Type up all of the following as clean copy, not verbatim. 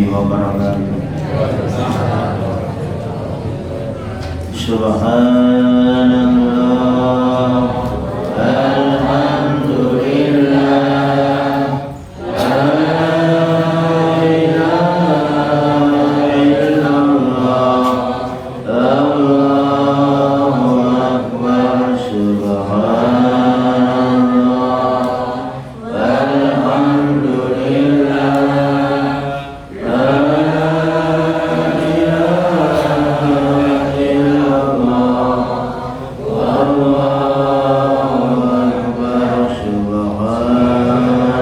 wabarakatuh. Subhanallah, alhamdulillah, la ilaha illallah, Allahu akbar. Subhanallah, alhamdulillah, la ilaha illallah, Allahu akbar. Subhanallah,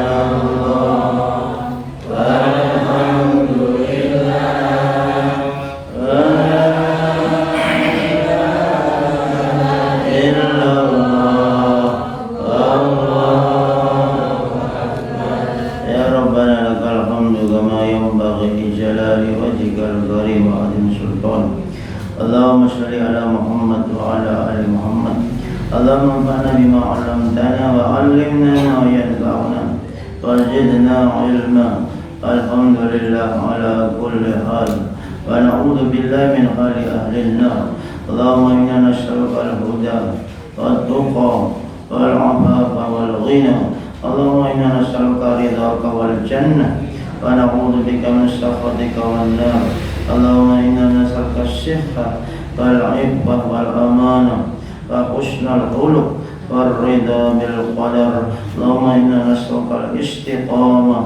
alhamdulillah, la illallah, Allahu akbar. Ya Rabbana lakal hamdu kama yanbaghi li jalali wajhikal karim wa azim sultan. Allahumma shalli ala Muhammad wa ala ali Muhammad. Allahumma anfa'na bima 'allamtana wa 'allimna ma yanfa'una wa zidna 'ilma. Alhamdulillah ala kulli hal wa na'udzu billahi min hali ahli an-nar. Allahumma inna nas'aluka al-huda wat-tuqa wal-'afafa wal-ghina. Allahumma inna nas'aluka ridhaka wal jannah wa na'udzu bika min sakhatika wan nar. Allahumma inna nas'aluka as-sihha wal-'iffah wal-amanah wa husnal khuluq wal ridha bil qadar. Allahumma inna nas'aluka al-istiqamah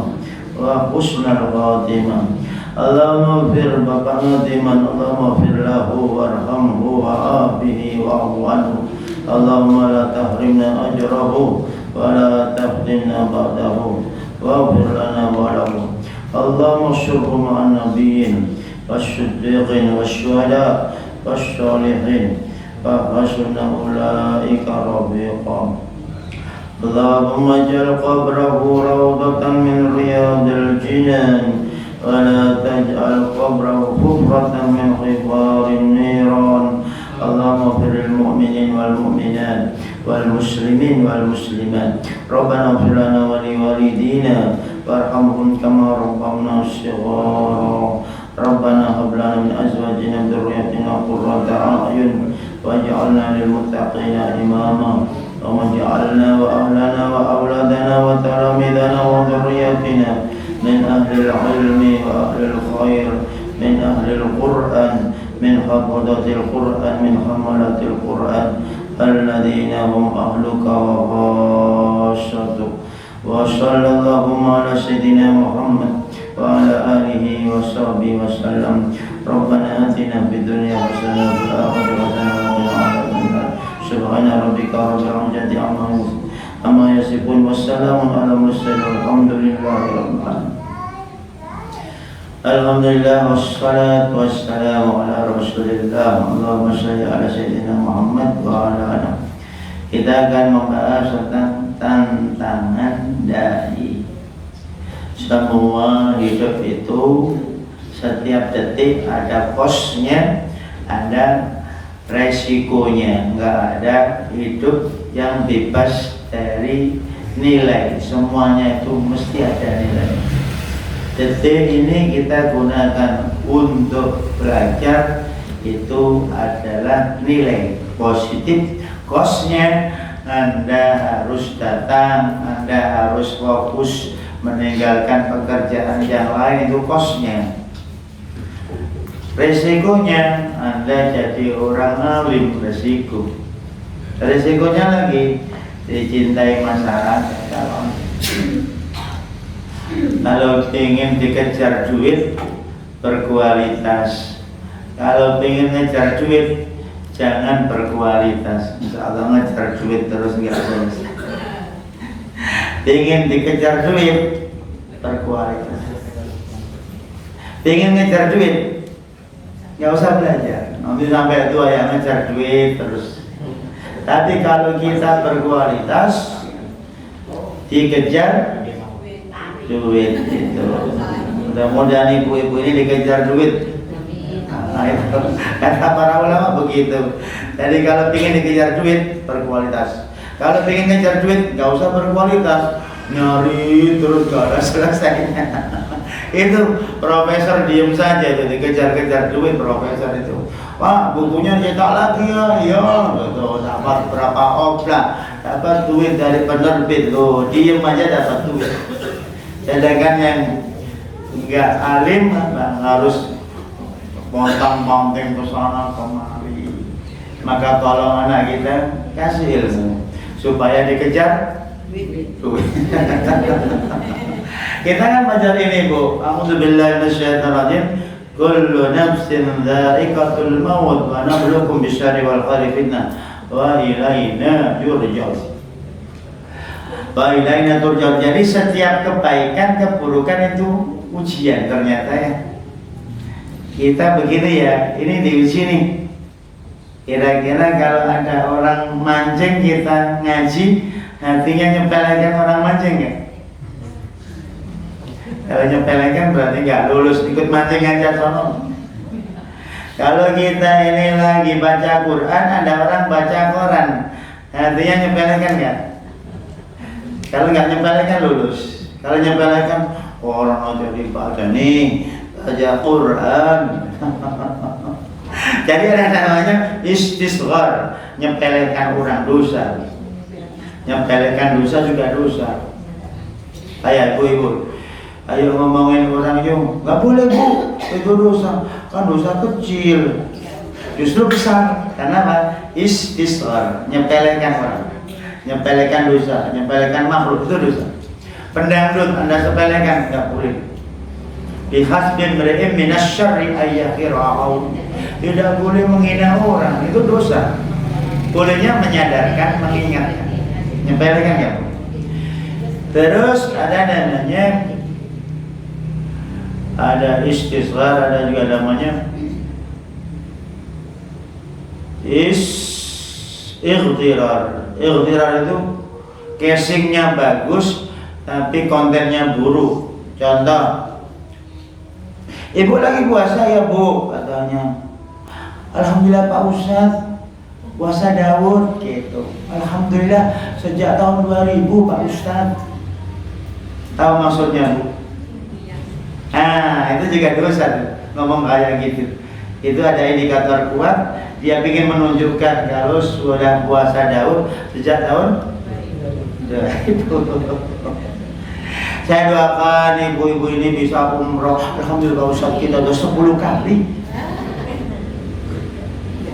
wa husnal khatimah. Allahumma ighfir Bapak Ngadiman, Allahumma ighfir lahu warhamhu wa afihi wa'fu anhu. Allahumma la tahrimna ajrahu wa la taftinna ba'dahu waghfir lana wa lahu. Allahumma syurhu ma'an nabiyyin wasyiddiqin wasyuhada wasyalihin wa hasuna ulaika rafiqa. Allahumma ja'al qabrahu rawdatan min riyadil jinan wa la taj'al qabrahu hufratan min hifarin niran. Allahumma firil mu'minin wal mu'minat wal muslimin wal muslimat. Rabbana ighfir lana wa li walidina warhamhum kama rabbawna shighara. Rabbana hab lana min azwajina wa dhurriyyatina qurrata a'yun waj'alna lil muttaqina imama. Allahumma ij'alna wa ahlana wa awladana wa talamidana wa dhurriyyatina min ahli al-ilmi wa ahli al-khair min ahli al-Qur'an min hafadhatil Qur'an min hamalatil Qur'an alladhina hum ahluka wa khassatuk. Wa sallallahu ala sayyidina Muhammad wa ala alihi wa sahbihi wa sallam. Rabbana atina fid dunya hasanah wa fil akhirati hasanah wa qina adzabannar. Subhana rabbika rabbil izzati amma yasifun wassalamun ala mursalin walhamdulillahi rabbil alamin. Alhamdulillah wassalatu wassalamu ala rasulillah. Allahumma shalli ala sayyidina Muhammad wa ala alihi. Kita akan membahas tentang tantangan dari semua hidup itu. Setiap detik ada kosnya, ada resikonya. Enggak ada hidup yang bebas dari nilai. Semuanya itu mesti ada nilai. Detik ini kita gunakan untuk belajar, itu adalah nilai positif. Kosnya Anda harus datang, Anda harus fokus, meninggalkan pekerjaan yang lain, itu kosnya. Resikonya Anda jadi orang alim, resiko. Resikonya lagi dicintai masyarakat. Kalau ingin dikejar duit, berkualitas. Kalau ingin ngejar duit, jangan berkualitas. Insya Allah ngejar duit terus nggak selesai. Ingin dikejar duit, berkualitas. Ingin ngejar duit, nggak usah belajar. Nanti sampai tua ya ngejar duit terus. Tapi kalau kita berkualitas, dikejar duit itu. Mudah-mudahan ibu-ibu ini dikejar duit. Nah, itu kata para ulama begitu. Jadi kalau ingin dikejar duit, berkualitas. Kalau ingin ngejar duit, nggak usah berkualitas. Nyari terus gak ada selesainya. Itu profesor diem saja itu dikejar-kejar duit profesor itu. Pak, bukunya cetak lagi ya, iya, betul. Dapat berapa obrak, dapat duit dari penerbit loh, diem aja dapat duit. Sedangkan yang nggak alim harus pontang-ponteng ke sana kemari. Maka tolong anak kita kasih ilmu supaya dikejar duit. Kita kan belajar ini Bu. A'udzubillahi minasyaitonirrajim. Kullu nafsin dha'iqatul maut wa nabluukum bisyarri wal khairi fitnah wa ilaina yurja'un. Wa ilaina turja'un. Jadi setiap kebaikan, keburukan itu ujian ternyata ya. Kita begini ya, ini diuji nih. Kira-kira kalau ada orang mancing kita ngaji, hatinya nyepelekan orang mancing nggak? Kalau nyepelekan berarti nggak lulus, ikut mancing aja sono. Kalau kita ini lagi baca Quran, ada orang baca Quran, hatinya nyepelekan nggak? Kalau nggak nyepelekan lulus. Kalau nyepelekan orang aja dibaca nih, baca Quran. Jadi ada namanya istisghar, nyepelekan orang dosa. Nyepelekan dosa juga dosa. Ayo ibu-ibu, ayo ngomongin orang itu, nggak boleh Bu, itu dosa. Kan dosa kecil, justru besar. Karena apa? Istisghar, nyepelekan orang, nyepelekan dosa, nyepelekan makhluk itu dosa. Pendangdut Anda sepelekan, nggak boleh. Bihasbin mri'in minasyarri ayyakhira'u. Tidak boleh menghina orang, itu dosa. Bolehnya menyadarkan, mengingatkan. Nyepelekan ya. Terus ada namanya, ada istisghar, ada juga namanya ightirar. Ightirar itu casingnya bagus tapi kontennya buruk. Contoh, Ibu lagi puasa ya Bu, katanya. Alhamdulillah Pak Ustadz, puasa Daud gitu. Alhamdulillah sejak tahun 2000 Pak Ustadz. Tahu maksudnya Bu? Itu juga dosa tuh, ngomong kayak gitu. Itu ada indikator kuat, dia ingin menunjukkan kalau sudah puasa Daud sejak tahun 2000. Saya doakan ibu-ibu ini bisa umroh. Alhamdulillah Ustaz, kita udah 10 kali.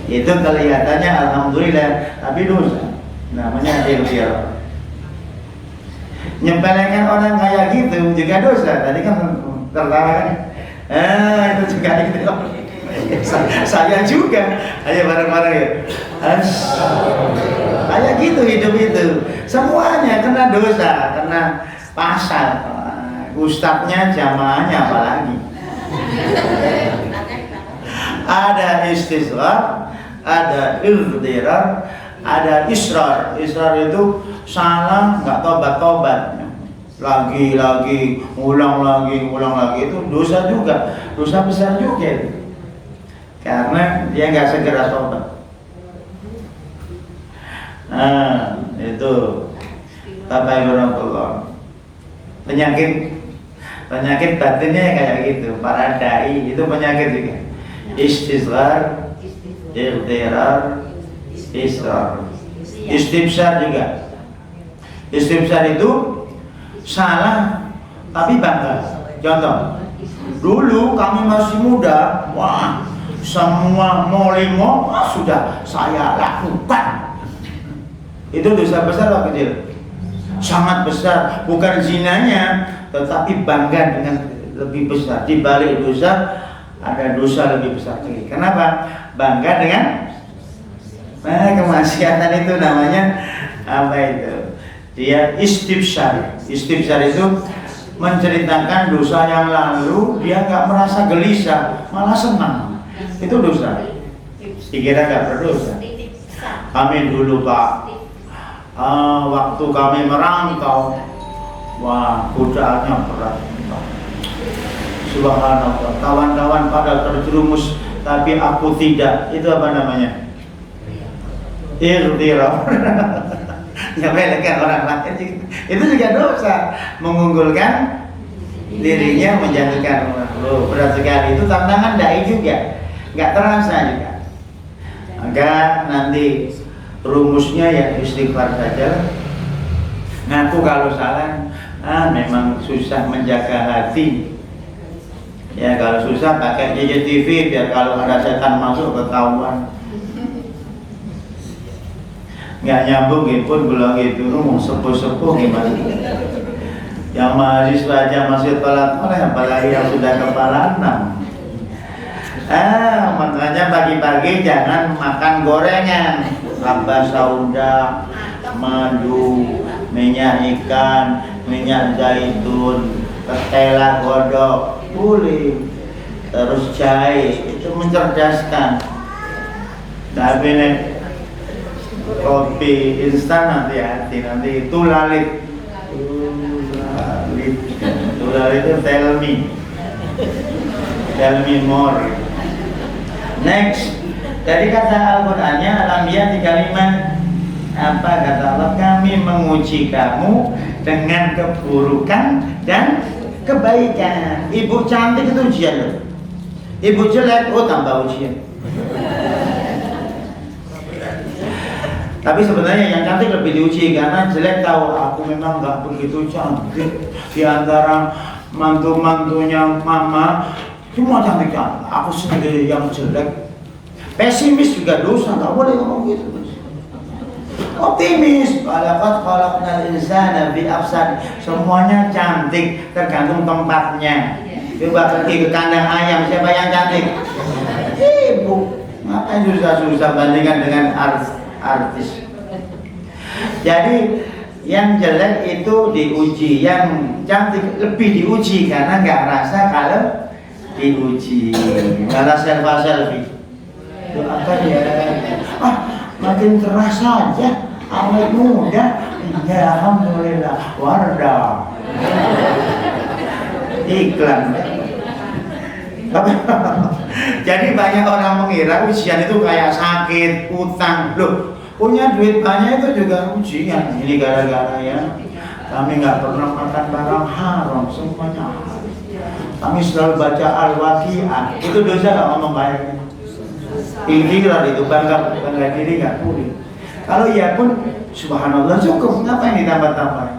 Itu kelihatannya alhamdulillah, tapi dosa. Namanya ightirar. Nyepelekan orang kayak gitu juga dosa. Tadi kan tertawa kan? Itu juga itu. Saya juga. Ayo bareng-bareng ya. Kayak gitu hidup itu. Semuanya kena dosa, kena pasal. Ustadznya, jamaahnya apalagi. Ada istisghar, ada ightirar, ada israr. Israr itu salah nggak tobat-tobat, lagi ulang lagi itu dosa juga, dosa besar juga karena dia nggak segera tobat. Itu Bapak Ibu Allah, penyakit batinnya kayak gitu. Para dai itu penyakit juga. Istisghar, ightirar, israr. Istibsar juga. Istibsar itu salah tapi bangga. Contoh, dulu kami masih muda, wah semua molimo sudah saya lakukan. Itu dosa besar atau kecil? Sangat besar. Bukan zinanya, tetapi bangga dengan lebih besar. Di balik dosa ada dosa lebih besar lagi. Kenapa? Bangga dengan kemaksiatan itu namanya apa itu? Dia istibsar. Istibsar itu menceritakan dosa yang lalu, dia nggak merasa gelisah, malah senang. Itu dosa. Dikira nggak berdosa. Kami dulu Pak, waktu kami merantau, wah godaannya berat. Subhanallah, kawan-kawan pada terjerumus, tapi aku tidak. Itu apa namanya? Ightirar. Nyepelekan orang lain. Itu juga dosa. Mengunggulkan dirinya menjatuhkan orang. Loh, berat sekali. Itu tantangan dai juga, nggak terasa juga. Maka nanti rumusnya ya istighfar saja. Ngaku kalau salah, memang susah menjaga hati. Ya kalau susah pakai CCTV biar kalau ada setan masuk ketahuan. Nggak nyambung pun bilang gitu, sepuh-sepuh gimana? Yang mahasiswa aja masih telat oleh, apalagi yang sudah kepala 6. Makanya pagi-pagi jangan makan gorengan, laba sauda, madu, minyak ikan, minyak zaitun, ketela godok, boleh. Terus jahe, itu mencerdaskan. Tapi nih kopi instan hati-hati, nanti itu lalit. Lalit itu tell me more. Next, jadi kata Al-Qur'annya Al-Anbiya 35. Apa kata Allah? Kami menguji kamu dengan keburukan dan kebaikan. Ibu cantik itu ujian loh. Ibu jelek, tambah ujian. Tapi sebenarnya yang cantik lebih diuji, karena jelek tahu aku memang nggak begitu cantik. Di antara mantu-mantunya mama semua cantik-cantik, aku sendiri yang jelek. Pesimis juga dosa, nggak boleh ngomong gitu. Optimis, khalaqnal insana fi ahsan. Semuanya cantik, tergantung tempatnya. Coba pergi ke kandang ayam, siapa yang cantik? Ibu. Ngapain susah-susah bandingkan dengan artis. Jadi yang jelek itu diuji, yang cantik lebih diuji karena nggak rasa kalau diuji, malah selfie. Doakan ya, makin terasa aja awet muda. Ya alhamdulillah, Wardah. Iklan. Jadi banyak orang mengira ujian itu kayak sakit, utang. Loh, punya duit banyak itu juga ujian. Ini gara-gara ya kami nggak pernah makan barang haram, semuanya haram. Kami selalu baca Al-Waqi'ah. Itu dosa nggak ngomong bayarnya? Ingkiran itu, bangga diri nggak boleh. Kalau ya pun subhanallah cukup, ngapain ditambah-tambah?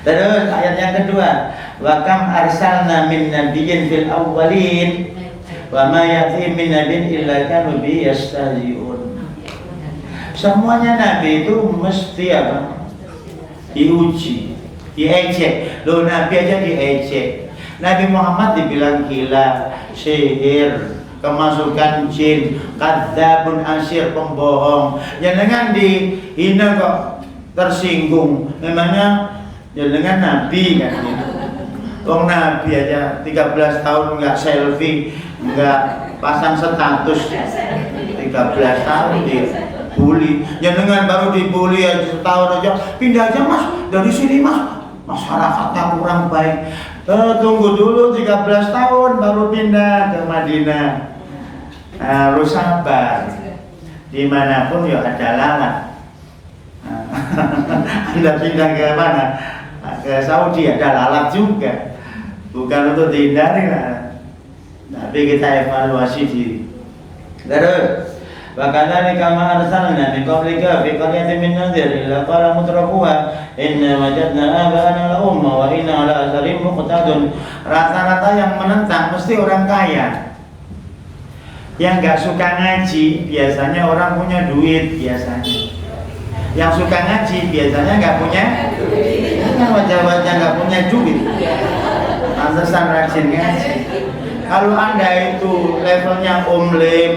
Terus ayat yang kedua, wa kam arsalna min nabiyyin fil awwalin wa ma ya'ti min nabiyyin illa kanu bi yastahzi'un. Semuanya nabi itu mesti apa? Diuji, diejek. Loh, nabi aja diejek. Nabi Muhammad dibilang gila, sihir, kemasukan jin, kadzabun asyir, pembohong. Jangan dihina kok tersinggung. Memangnya jangan nabi kan gitu. Wong nabi aja 13 tahun nggak selfie, nggak pasang status. 13 tahun dibully. Jangan baru dibully aja setahun aja, pindah aja mas dari sini mas. Masyarakatnya kurang baik. Tunggu dulu 13 tahun baru pindah ke Madinah. Harus sabar. Dimanapun ya ada lalat. Anda pindah ke mana? Ke Saudi ada lalat juga. Bukan untuk dihindari lah. Tapi kita evaluasi diri. Terus Wakadhalika kama arsalna min qablika fi qaryatin min nadhir illa qala mutrafuha inna wajadna aba'ana la umma wa inna ala atharihim muqtadun. Rata-rata yang menentang mesti orang kaya. Yang nggak suka ngaji biasanya orang punya duit biasanya. Yang suka ngaji biasanya nggak punya duit. Kan wajah-wajah nggak punya duit. Pantesan rajin ngaji. Kalau Anda itu levelnya Lim,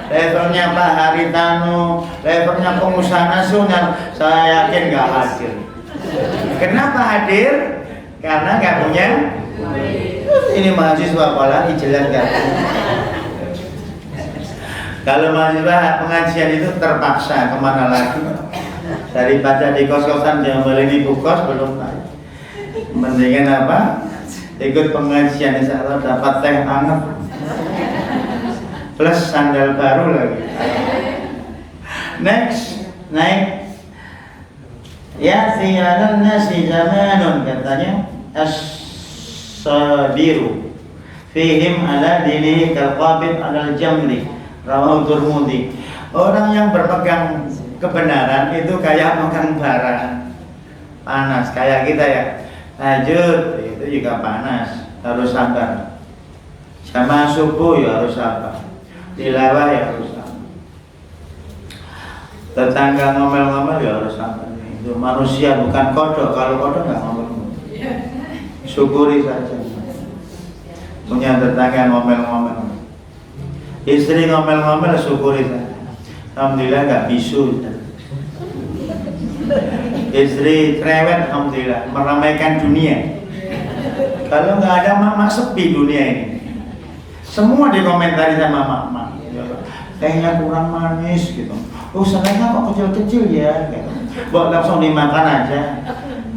levelnya Pak Haritano, levelnya pengusaha nasional, saya yakin nggak hadir. Kenapa hadir? Karena nggak punya. Ini mahasiswa apalagi jelas nggak. Kalau mahasiswa pengajian itu terpaksa, kemana lagi? Daripada di kos-kosan jangan boleh ini bukos belum tahu. Mendingan apa? Ikut pengajian, insya Allah dapat teh hangat plus sandal baru lagi. Next, naik. Ya siyaran nasi zamanun, katanya sabiru fihim ala dinihi kalqabid alal jamri rawahu Tirmidzi. Orang yang berpegang kebenaran itu kayak makan bara panas, kayak kita ya tahajud itu juga panas, harus sabar. Sama subuh ya harus sabar, tilawah ya harus sabar, tetangga ngomel-ngomel ya harus sabar. Itu manusia bukan kodok, kalau kodok nggak ngomel-ngomel, syukuri saja. Punya tetangga ngomel-ngomel, istri ngomel-ngomel, syukuri saja. Alhamdulillah nggak bisu. Istri cerewet, alhamdulillah meramaikan dunia. Kalau nggak ada mak sepi dunia ini. Semua dikomentari sama mak. Tehnya kurang manis gitu. Oh senangnya kok kecil-kecil ya gitu. Bawa langsung dimakan aja.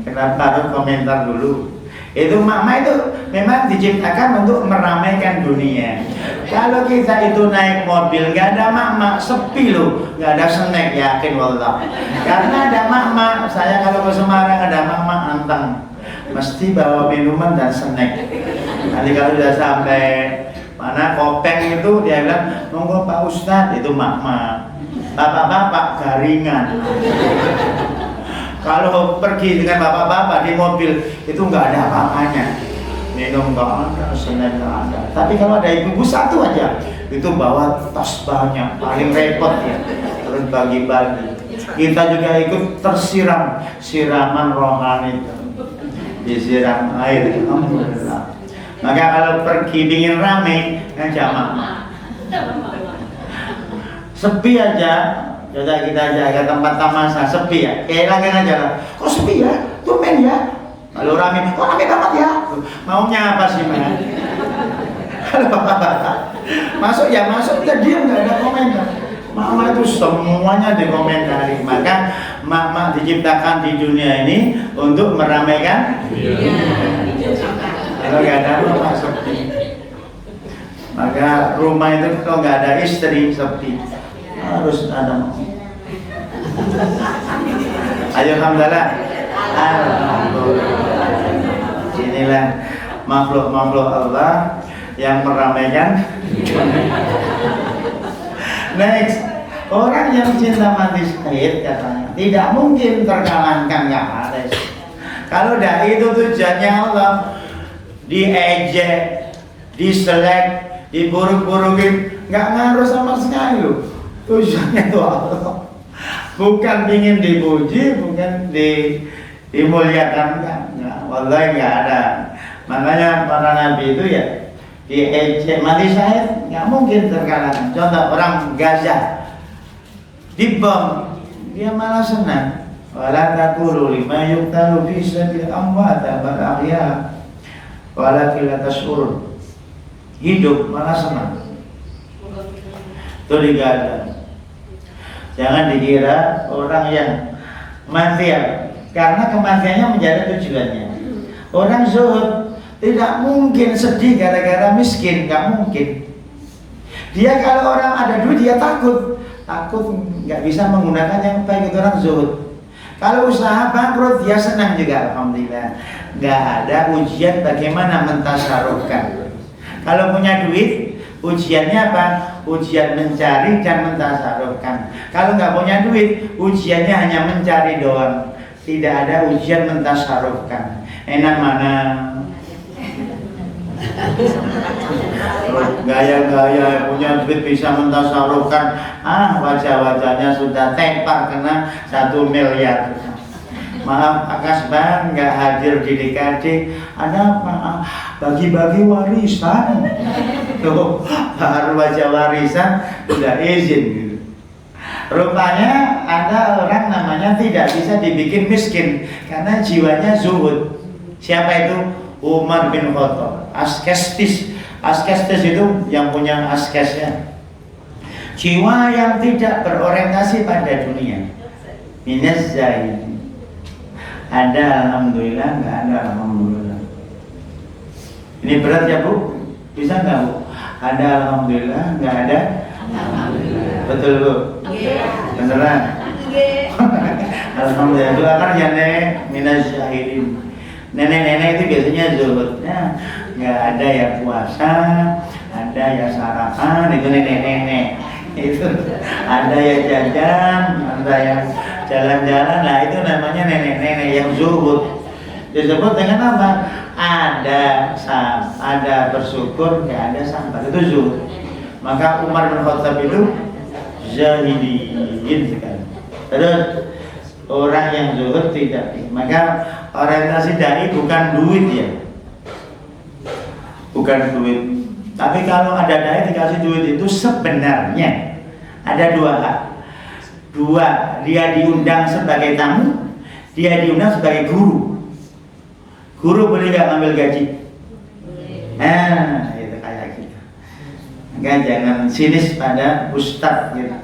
Kenapa harus komentar dulu? Itu mak itu memang diciptakan untuk meramaikan dunia. Kalau kita itu naik mobil nggak ada mak sepi loh, nggak ada snack, yakin wallah. Karena ada mak, saya kalau ke Semarang ada mak anteng, mesti bawa minuman dan snack. Nanti kalau sudah sampai mana Kopeng itu dia bilang monggo Pak Ustadz, itu mak, bapak-bapak garingan. Kalau pergi dengan bapak-bapak di mobil itu nggak ada apa-apanya, minum nggak ada, snack nggak ada. Tapi kalau ada ibu-ibu satu aja, itu bawa tas banyak, paling repot ya, terus bagi-bagi. Kita juga ikut tersiram siraman rohani, disiram air, alhamdulillah. Maka kalau pergi ingin rame, jamaah. Sepi aja. Coba kita jaga tempat tamasa sepi ya, kehilangan aja lah. Kok sepi ya? Tumben ya. Kalau rame, kok rame banget ya? Maunya apa sih man? Kalau masuk ya masuk, kita diam nggak ada komentar. Mama itu semuanya dikomentari. Maka mak diciptakan di dunia ini untuk meramaikan. Kalau nggak ada mama sepi. Maka rumah itu kalau nggak ada istri sepi. Harus ada. Ayo alhamdulillah. Alhamdulillah. Inilah makhluk-makhluk Allah yang meramaikan. Next, orang yang cinta mati syahid katanya tidak mungkin terkalahkan, nggak ada. Kalau dai itu tujuannya Allah, diejek, diselek, diburuk-burukin, nggak ngaruh sama sekali loh. Tujuannya itu Allah, bukan ingin dipuji, bukan dimuliakan, enggak. Wallahi nggak ada. Makanya para nabi itu ya diejek mati syahid, nggak mungkin terkalahkan. Contoh orang Gaza dibom, dia malah senang. Wala taqulu lima yuqtalu fi sabil amwata bal ahya walakin la tashurun. Hidup malah senang. Itu digadang. Jangan dikira orang yang mati ya, karena kematiannya menjadi tujuannya. Orang zuhud tidak mungkin sedih gara-gara miskin, nggak mungkin. Dia kalau orang ada duit dia takut nggak bisa menggunakan yang baik, itu orang zuhud. Kalau usaha bangkrut dia senang juga, alhamdulillah. Nggak ada ujian bagaimana mentasarufkan. Kalau punya duit, ujiannya apa? Ujian mencari dan mentasarufkan. Kalau nggak punya duit, ujiannya hanya mencari doang. Tidak ada ujian mentasarufkan. Enak mana? Gaya-gaya punya duit bisa mentasarufkan. Wajah-wajahnya sudah tepar kena 1 miliar. Maaf Akas Bang nggak hadir di DKD. Ada apa? Bagi-bagi warisan. Tuh, baru wajah warisan udah izin gitu. Rupanya ada orang namanya tidak bisa dibikin miskin karena jiwanya zuhud. Siapa itu? Umar bin Khattab. Askestis itu yang punya askesnya. Jiwa yang tidak berorientasi pada dunia. Minaz zahid. Ada alhamdulillah, nggak ada alhamdulillah. Ini berat ya Bu? Bisa nggak Bu? Ada alhamdulillah, nggak ada alhamdulillah. Betul Bu? Beneran? Alhamdulillah. Doakan ya nek minaz syahidin. Nenek-nenek itu biasanya zuhudnya nggak ada ya puasa, ada ya sarapan, itu nenek-nenek itu, ada ya jajan, ada yang jalan-jalan. Nah itu namanya nenek-nenek yang zuhud. Disebut dengan apa? Ada bersyukur, nggak ada sabar, itu zuhud. Maka Umar bin Khattab itu zahidiyin sekali. Terus orang yang zuhud tidak. Maka orientasi dai bukan duit ya, bukan duit. Tapi kalau ada dai dikasih duit itu sebenarnya ada dua, dia diundang sebagai tamu, dia diundang sebagai guru. Guru boleh nggak ngambil gaji? Nah, itu kayak gitu. Maka jangan sinis pada ustadz gitu.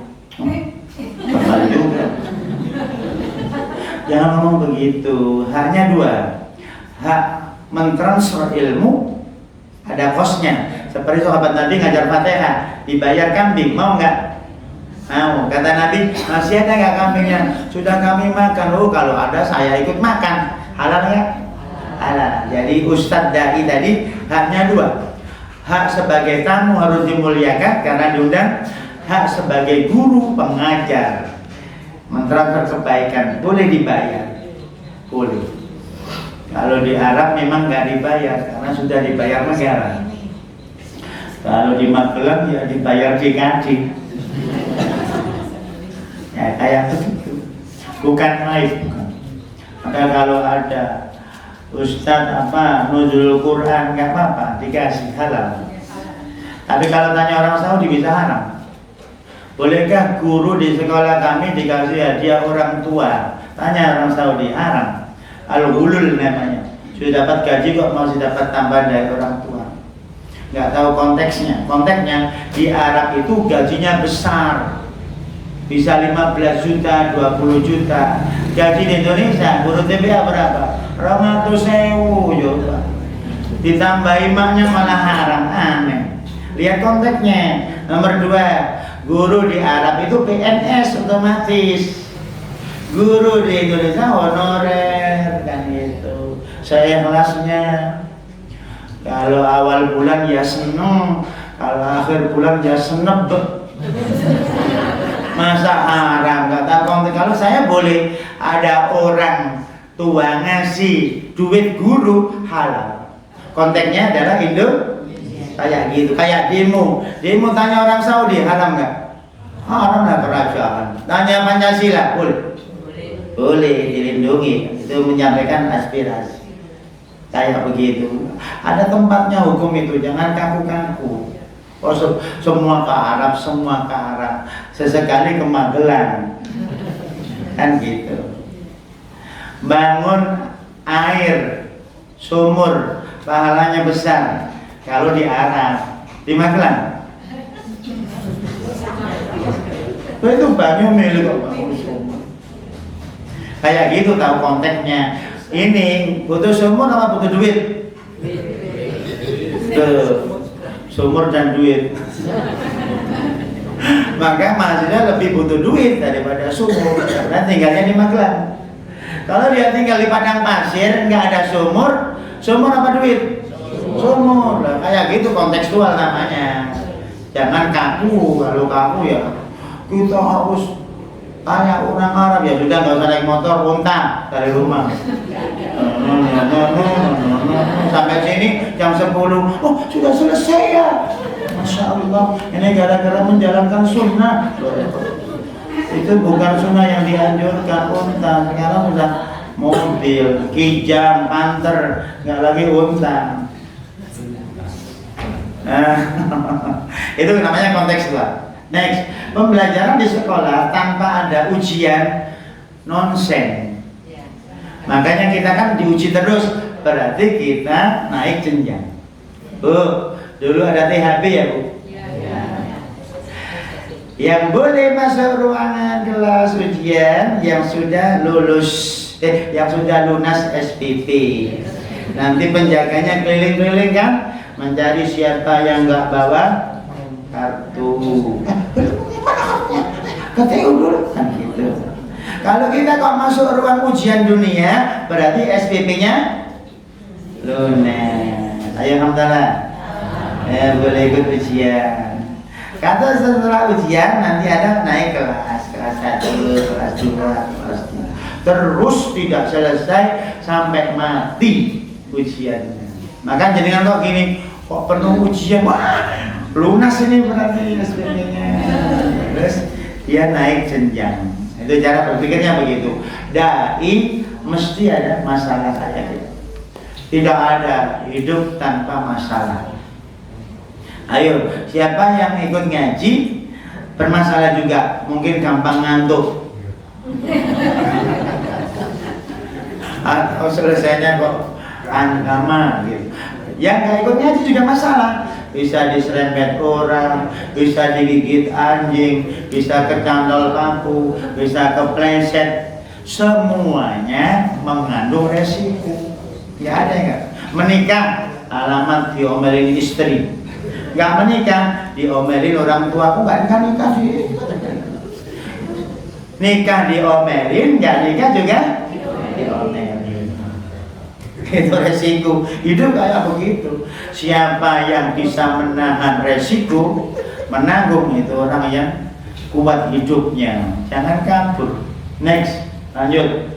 Betul juga. Jangan ngomong begitu. Haknya dua. Hak mentransfer ilmu ada kosnya. Seperti sahabat Nabi ngajar Fatihah, dibayar kambing, mau nggak? Mau. Kata Nabi, masih ada nggak kambingnya? Sudah kami makan. Oh, kalau ada saya ikut makan. Halal nggak? Halal. Jadi Ustadz Dai tadi haknya dua. Hak sebagai tamu harus dimuliakan karena diundang. Hak sebagai guru pengajar mentransfer kebaikan boleh dibayar, boleh. Kalau di Arab memang nggak dibayar karena sudah dibayar negara. Kalau di Magelang ya dibayar DKI. Ya kayak begitu, bukan naik. Maka kalau ada Ustadz nuzul Quran nggak apa-apa, dikasih halal. Tapi kalau tanya orang Saudi bisa haram. Bolehkah guru di sekolah kami dikasih hadiah orang tua? Tanya orang Saudi, haram. Al-Hulul namanya. Sudah dapat gaji kok masih dapat tambahan dari orang tua. Nggak tahu konteksnya. Konteksnya di Arab itu gajinya besar. Bisa 15 juta, 20 juta. Gaji di Indonesia, guru TPA berapa? 200.000 juga. Ditambahi maknya malah haram, aneh. Lihat konteksnya. Nomor 2, guru di Arab itu PNS otomatis. Guru di Indonesia honorer kan gitu. Saya kelasnya. Kalau awal bulan ya seneng, kalau akhir bulan ya senep. Masa haram? Kata konteks. Kalau saya boleh ada orang tua ngasih duit guru halal. Konteksnya adalah kayak gitu, kayak demo tanya orang Saudi haram nggak? Haram lah kerajaan. Tanya Pancasila boleh dilindungi, itu menyampaikan aspirasi kayak begitu. Ada tempatnya hukum itu, jangan kaku-kaku. Oh, semua ke Arab, sesekali ke Magelang kan gitu. Bangun air sumur pahalanya besar. Kalau di Arab, di Magelang itu banyak milik kayak gitu. Tahu konteksnya. Ini butuh sumur apa butuh duit? Sumur dan duit. Maka mahasiswa lebih butuh duit daripada sumur karena tinggalnya di Magelang. Kalau dia tinggal di padang pasir nggak ada sumur apa duit? Sumur. Kayak gitu kontekstual namanya. Jangan kaku. Kalau kaku ya kita harus kayak orang Arab, ya sudah nggak usah naik motor, unta dari rumah. Sampai sini jam 10, oh sudah selesai ya. Masya Allah, ini gara-gara menjalankan sunnah. Itu bukan sunnah yang dianjurkan, unta. Sekarang sudah mobil, kijang, panter, nggak lagi unta. Itu namanya kontekstual. Next, pembelajaran di sekolah tanpa ada ujian nonsen. Makanya kita kan diuji terus, berarti kita naik jenjang. Bu, dulu ada THB ya Bu? Ya. Yang boleh masuk ruangan kelas ujian yang sudah yang sudah lunas SPP. Nanti penjaganya keliling-keliling kan, mencari siapa yang nggak bawa kartu. KTU dulu kan gitu. Kalau kita kok masuk ruang ujian dunia, berarti SPP-nya lunas. Ayo alhamdulillah. Boleh ikut ujian. Kata setelah ujian nanti ada naik kelas 1, kelas 2, kelas 3. Terus tidak selesai sampai mati ujiannya. Maka jadikan kok gini, kok penuh ujian, wah lunas ini berarti SPP-nya. Terus dia naik jenjang. Itu cara berpikirnya begitu. Dai mesti ada masalah kayak gitu. Tidak ada hidup tanpa masalah. Ayo, siapa yang ikut ngaji bermasalah juga, mungkin gampang ngantuk. Atau selesainya kok agama gitu. Yang nggak ikut ngaji juga masalah. Bisa diserempet orang, bisa digigit anjing, bisa kecandol paku, bisa kepleset. Semuanya mengandung resiko. Ya ada nggak? Menikah alamat diomelin istri. Nggak menikah diomelin orang tua. Aku nggak nikah sih. Nikah diomelin, nggak nikah juga diomelin. Itu resiko. Hidup kayak begitu. Siapa yang bisa menahan resiko, menanggung, itu orang yang kuat hidupnya. Jangan kabur. Next, lanjut.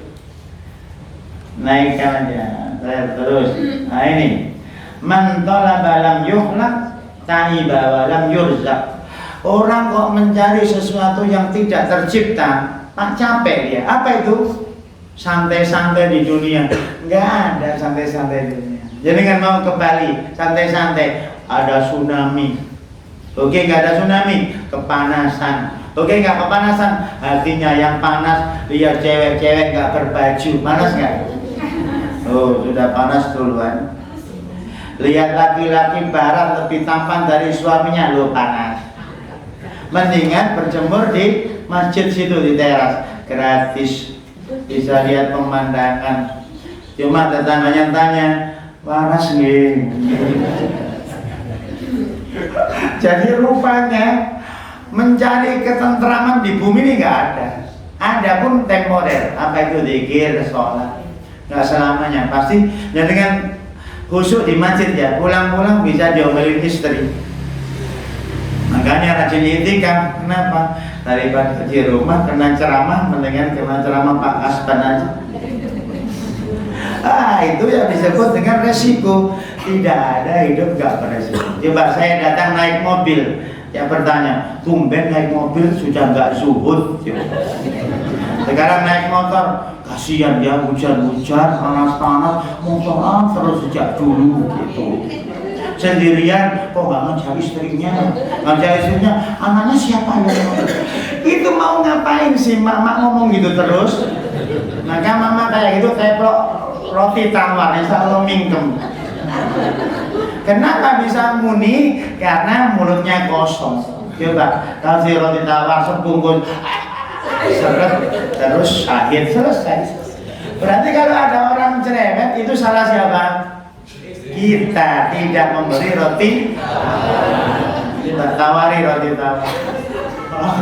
Naikkan aja. Terus. Nah ini. Man talaba lam yukhlaq ta'iba wa lam yurzaq. Orang kok mencari sesuatu yang tidak tercipta, tak capek dia. Apa itu? Santai-santai di dunia. Enggak ada santai-santai di dunia. Jadi kan mau ke Bali, santai-santai. Ada tsunami. Oke, nggak ada tsunami, kepanasan. Oke, nggak kepanasan, hatinya yang panas. Lihat cewek-cewek nggak berbaju, panas nggak? Oh, sudah panas duluan. Lihat laki-laki barat lebih tampan dari suaminya, lo panas. Mendingan berjemur di masjid situ, di teras, gratis, bisa lihat pemandangan. Cuma tetangganya tanya, panas nih. Jadi rupanya mencari ketentraman di bumi ini nggak ada. Ada pun temporer. Apa itu zikir, sholat, nggak selamanya. Pasti ya dengan khusyuk di masjid ya, pulang-pulang bisa diomelin istri. Makanya rajin itikaf. Kenapa? Daripada di rumah kena ceramah, mendingan kena ceramah Pak Asban aja. Itu yang disebut dengan resiko. Tidak ada hidup gak beresiko. Coba saya datang naik mobil, yang bertanya, tumben naik mobil sudah gak zuhud. Sekarang naik motor, kasihan dia hujan-hujan, panas-panas, motoran terus sejak dulu gitu. Sendirian, kok gak ngajak istrinya, anaknya siapa ya? Itu mau ngapain sih mama ngomong gitu terus? Maka mama kayak gitu teplok roti tawar, selalu mingkem. Kenapa bisa muni? Karena mulutnya kosong. Coba kasih roti tawar sebungkus, seret, terus syahid, selesai. Berarti kalau ada orang cerewet, itu salah siapa? Kita tidak memberi roti. Kita tawari roti tawar.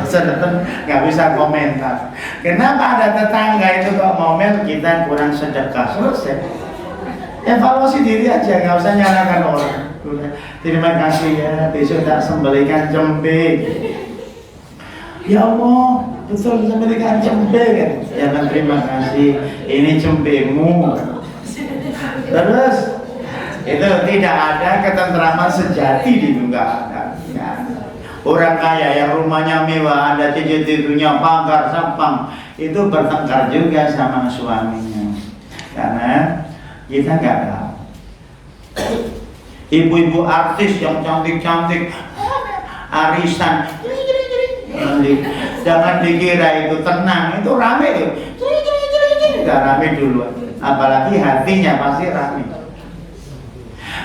Sedenten nggak bisa komentar. Kenapa ada tetangga itu kok ngomel, kita kurang sedekah? Selesai. Evaluasi diri aja, nggak usah nyalakan orang. Terima kasih ya, besok tak sembelikan cempe. Ya Allah, betul sembelikan cempe kan? Ya kan, terima kasih. Ini cempemu. Terus itu tidak ada ketentraman sejati di dunia. Orang kaya yang rumahnya mewah, ada cincin tidurnya, pagar, sampang, itu bertengkar juga sama suaminya. Karena kita nggak tahu. Ibu-ibu artis yang cantik-cantik, arisan, jangan dikira itu tenang, itu rame tuh. Nggak rame dulu, apalagi hatinya pasti rame.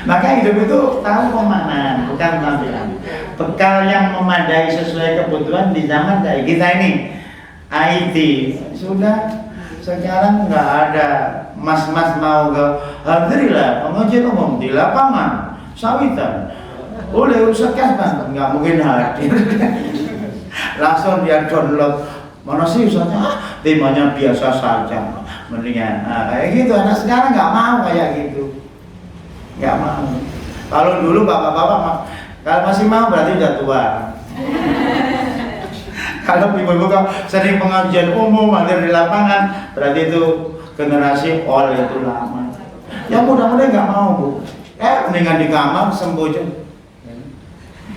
Maka hidup itu tahu kemana, bukan tampilan. Bekal yang memadai sesuai kebutuhan di zaman kayak kita ini. IT sudah, sekarang nggak ada mas-mas mau ke hadirilah pengajian umum di lapangan sawitan oleh Ustaz Kasban, nggak mungkin hadir. Langsung dia download, mana sih Ustaznya? Temanya biasa saja, mendingan kayak gitu. Anak sekarang nggak mau kayak gitu. nggak mau. Kalau dulu bapak-bapak kalau masih mau berarti udah tua. Kalau ibu-ibu kalau sering pengajian umum hadir di lapangan berarti itu generasi old itu lama. Ya mudah-mudahan nggak mau bu. Mendingan di kamar sembuh aja.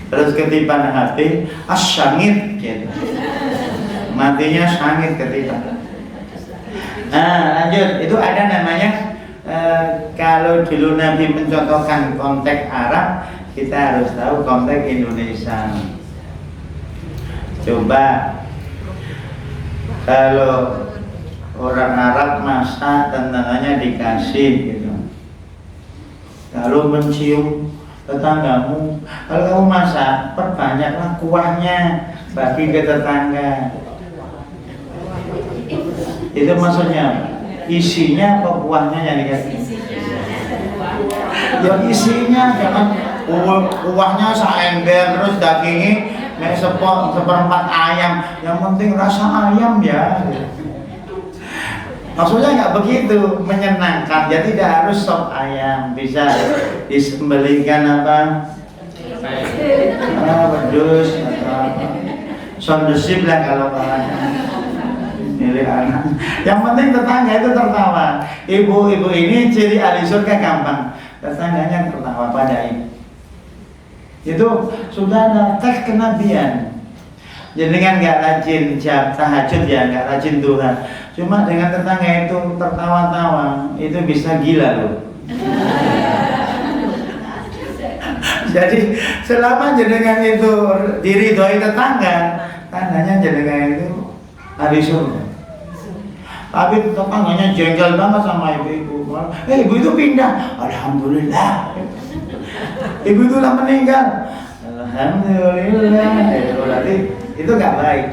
Terus ketipan hati, asyangit gitu. Matinya sangit ketipan. Nah lanjut, itu ada namanya kalau dulu Nabi mencontohkan konteks Arab, kita harus tahu konteks Indonesia. Coba kalau orang Arab masak tentangannya dikasih gitu. Kalau mencium tetanggamu, kalau kamu masak perbanyaklah kuahnya bagi ke tetangga. Itu maksudnya isinya apa kuahnya yang dikasih? Ya isinya, jangan kuahnya seember terus dagingnya seperempat ayam. Yang penting rasa ayam ya. Maksudnya nggak begitu menyenangkan. Jadi tidak harus sop ayam, bisa disembelihkan apa? Wedus atau apa? Sondesip lah kalau milik anak. Yang penting tetangga itu tertawa. Ibu-ibu ini ciri ahli surga gampang. Tetangganya tertawa pada ini. Itu sudah ada teks kenabian. Jadi kan nggak rajin tahajud ya, nggak rajin Tuhan. Cuma dengan tetangga itu tertawa-tawa, itu bisa gila loh. Jadi selama jenengan itu diridhoi tetangga, tandanya jenengan itu ahli surga. Tapi tetangganya jengkel banget sama ibu-ibu. Ibu itu pindah, alhamdulillah. Ibu itu udah meninggal, alhamdulillah. Berarti itu nggak baik.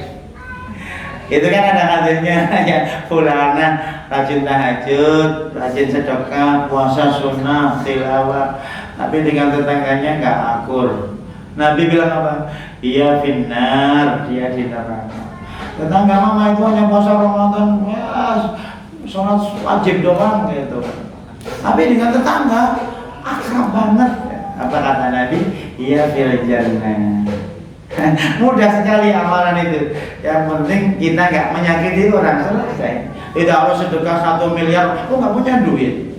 Itu kan ada hadisnya ya, fulana rajin tahajud, rajin sedekah, puasa sunnah, tilawah, tapi dengan tetangganya nggak akur. Nabi bilang apa? Dia finnar, dia di neraka. Tetangga mama itu hanya puasa Ramadan, ya, sholat wajib doang gitu. Tapi dengan tetangga akrab banget. Apa kata Nabi? Ia fil jannah. Mudah sekali amalan itu. Yang penting kita nggak menyakiti orang, selesai. Tidak harus sedekah 1 miliar, nggak punya duit.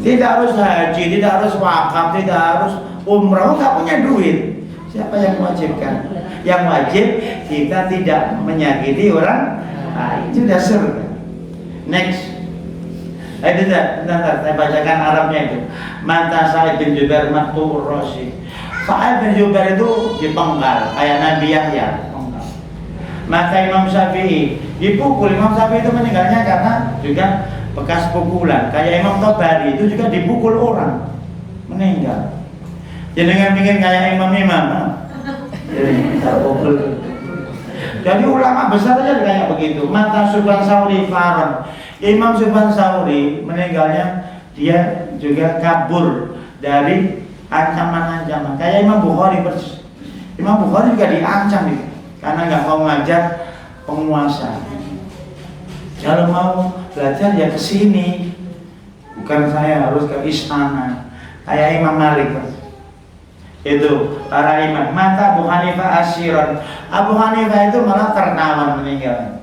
Tidak harus haji, tidak harus wakaf, tidak harus umrah, nggak punya duit. Siapa yang mewajibkan? Yang wajib kita tidak menyakiti orang. Itu sudah surga. Next. Itu bentar, saya bacakan Arabnya itu. Mata Sa'id bin Jubair Maktur Rosi. Sa'id bin Jubair itu dipenggal kayak Nabi Yahya. Maka Imam Syafi'i dipukul. Imam Syafi'i itu meninggalnya karena juga bekas pukulan. Kayak Imam Tabari itu juga dipukul orang, meninggal. Jangan bikin kayak imam-imam. Jadi ulama besar aja kayak begitu. Mata Sufyan Tsauri Faron. Imam Sufyan Tsauri meninggalnya dia juga kabur dari ancaman-ancaman. Kayak Imam Bukhari persis. Imam Bukhari juga diancam gitu, karena nggak mau ngajar penguasa. Kalau mau belajar ya ke sini, bukan saya harus ke istana. Kayak Imam Malik itu para imam. Mata Abu Hanifah Asyiron. Abu Hanifah itu malah tertawan meninggal.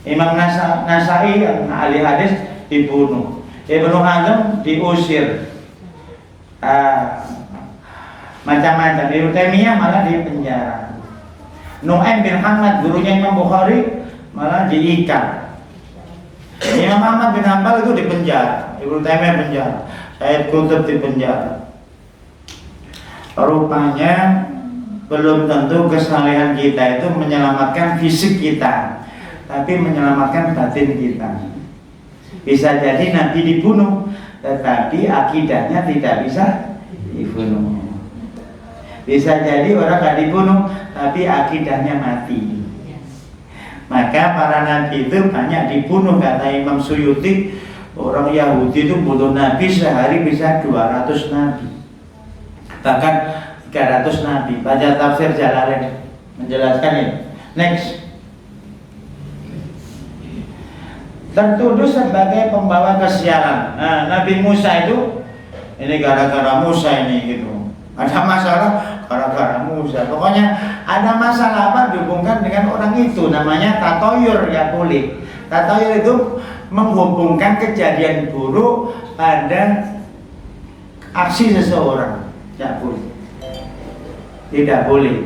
Imam Nasai ahli hadis dibunuh. Ibnu Hazm diusir. Macam-macam. Ibnu Taimiyah malah di penjara. Nu'aim bin Hamad gurunya Imam Bukhari malah diikat. Imam Ahmad bin Hanbal itu di penjara. Ibnu Taimiyah penjara. Sayyid Qutb di penjara. Rupanya belum tentu kesalehan kita itu menyelamatkan fisik kita, tapi menyelamatkan batin kita. Bisa jadi Nabi dibunuh, tetapi akidahnya tidak bisa dibunuh. Bisa jadi orang gak dibunuh, tapi akidahnya mati. Maka para nabi itu banyak dibunuh. Kata Imam Suyuti, orang Yahudi itu bunuh nabi sehari bisa 200 nabi, bahkan 300 nabi. Baca tafsir Jalalain menjelaskan ini. Next. Tertuduh sebagai pembawa kesialan. Nabi Musa itu ini gara-gara Musa ini gitu. Ada masalah gara-gara Musa. Pokoknya ada masalah apa dihubungkan dengan orang itu, namanya tatoyur, ya boleh. Tatoyur itu menghubungkan kejadian buruk pada aksi seseorang, tidak boleh. Tidak boleh.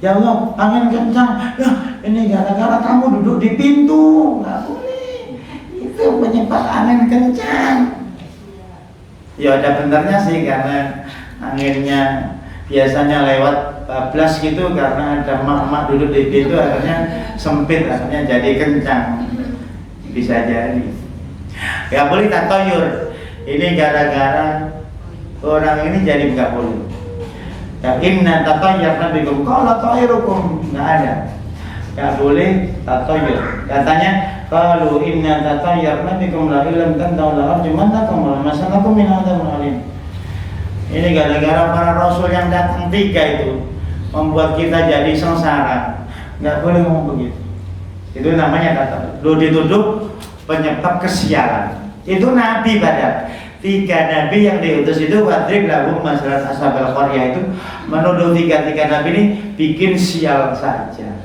Ya Allah, angin kencang. Ya, ini gara-gara kamu duduk di pintu, nggak boleh. Itu penyebab angin kencang. Ya ada benarnya sih, karena anginnya biasanya lewat bablas gitu, karena ada mak-mak duduk di pintu akhirnya sempit, akhirnya jadi kencang, bisa jadi. Gak boleh tatoyur, ini gara-gara orang ini jadi nggak boleh. Ya inna tatoyurna bikum qala tayrukum, nggak ada, nggak boleh tatoyur. Katanya kalau inna tatayyarna bikum la illam tantahu la arjumannakum wa masalakum min adzabin alim. Ini gara-gara para rasul yang datang 3 itu membuat kita jadi sengsara. Enggak boleh ngomong begitu. Itu namanya kata lu dituduh penyebab kesialan. Itu nabi padahal. 3 nabi yang diutus itu wadrib lahum masalah ashabil qaryah itu menuduh 3 nabi ini bikin sial saja.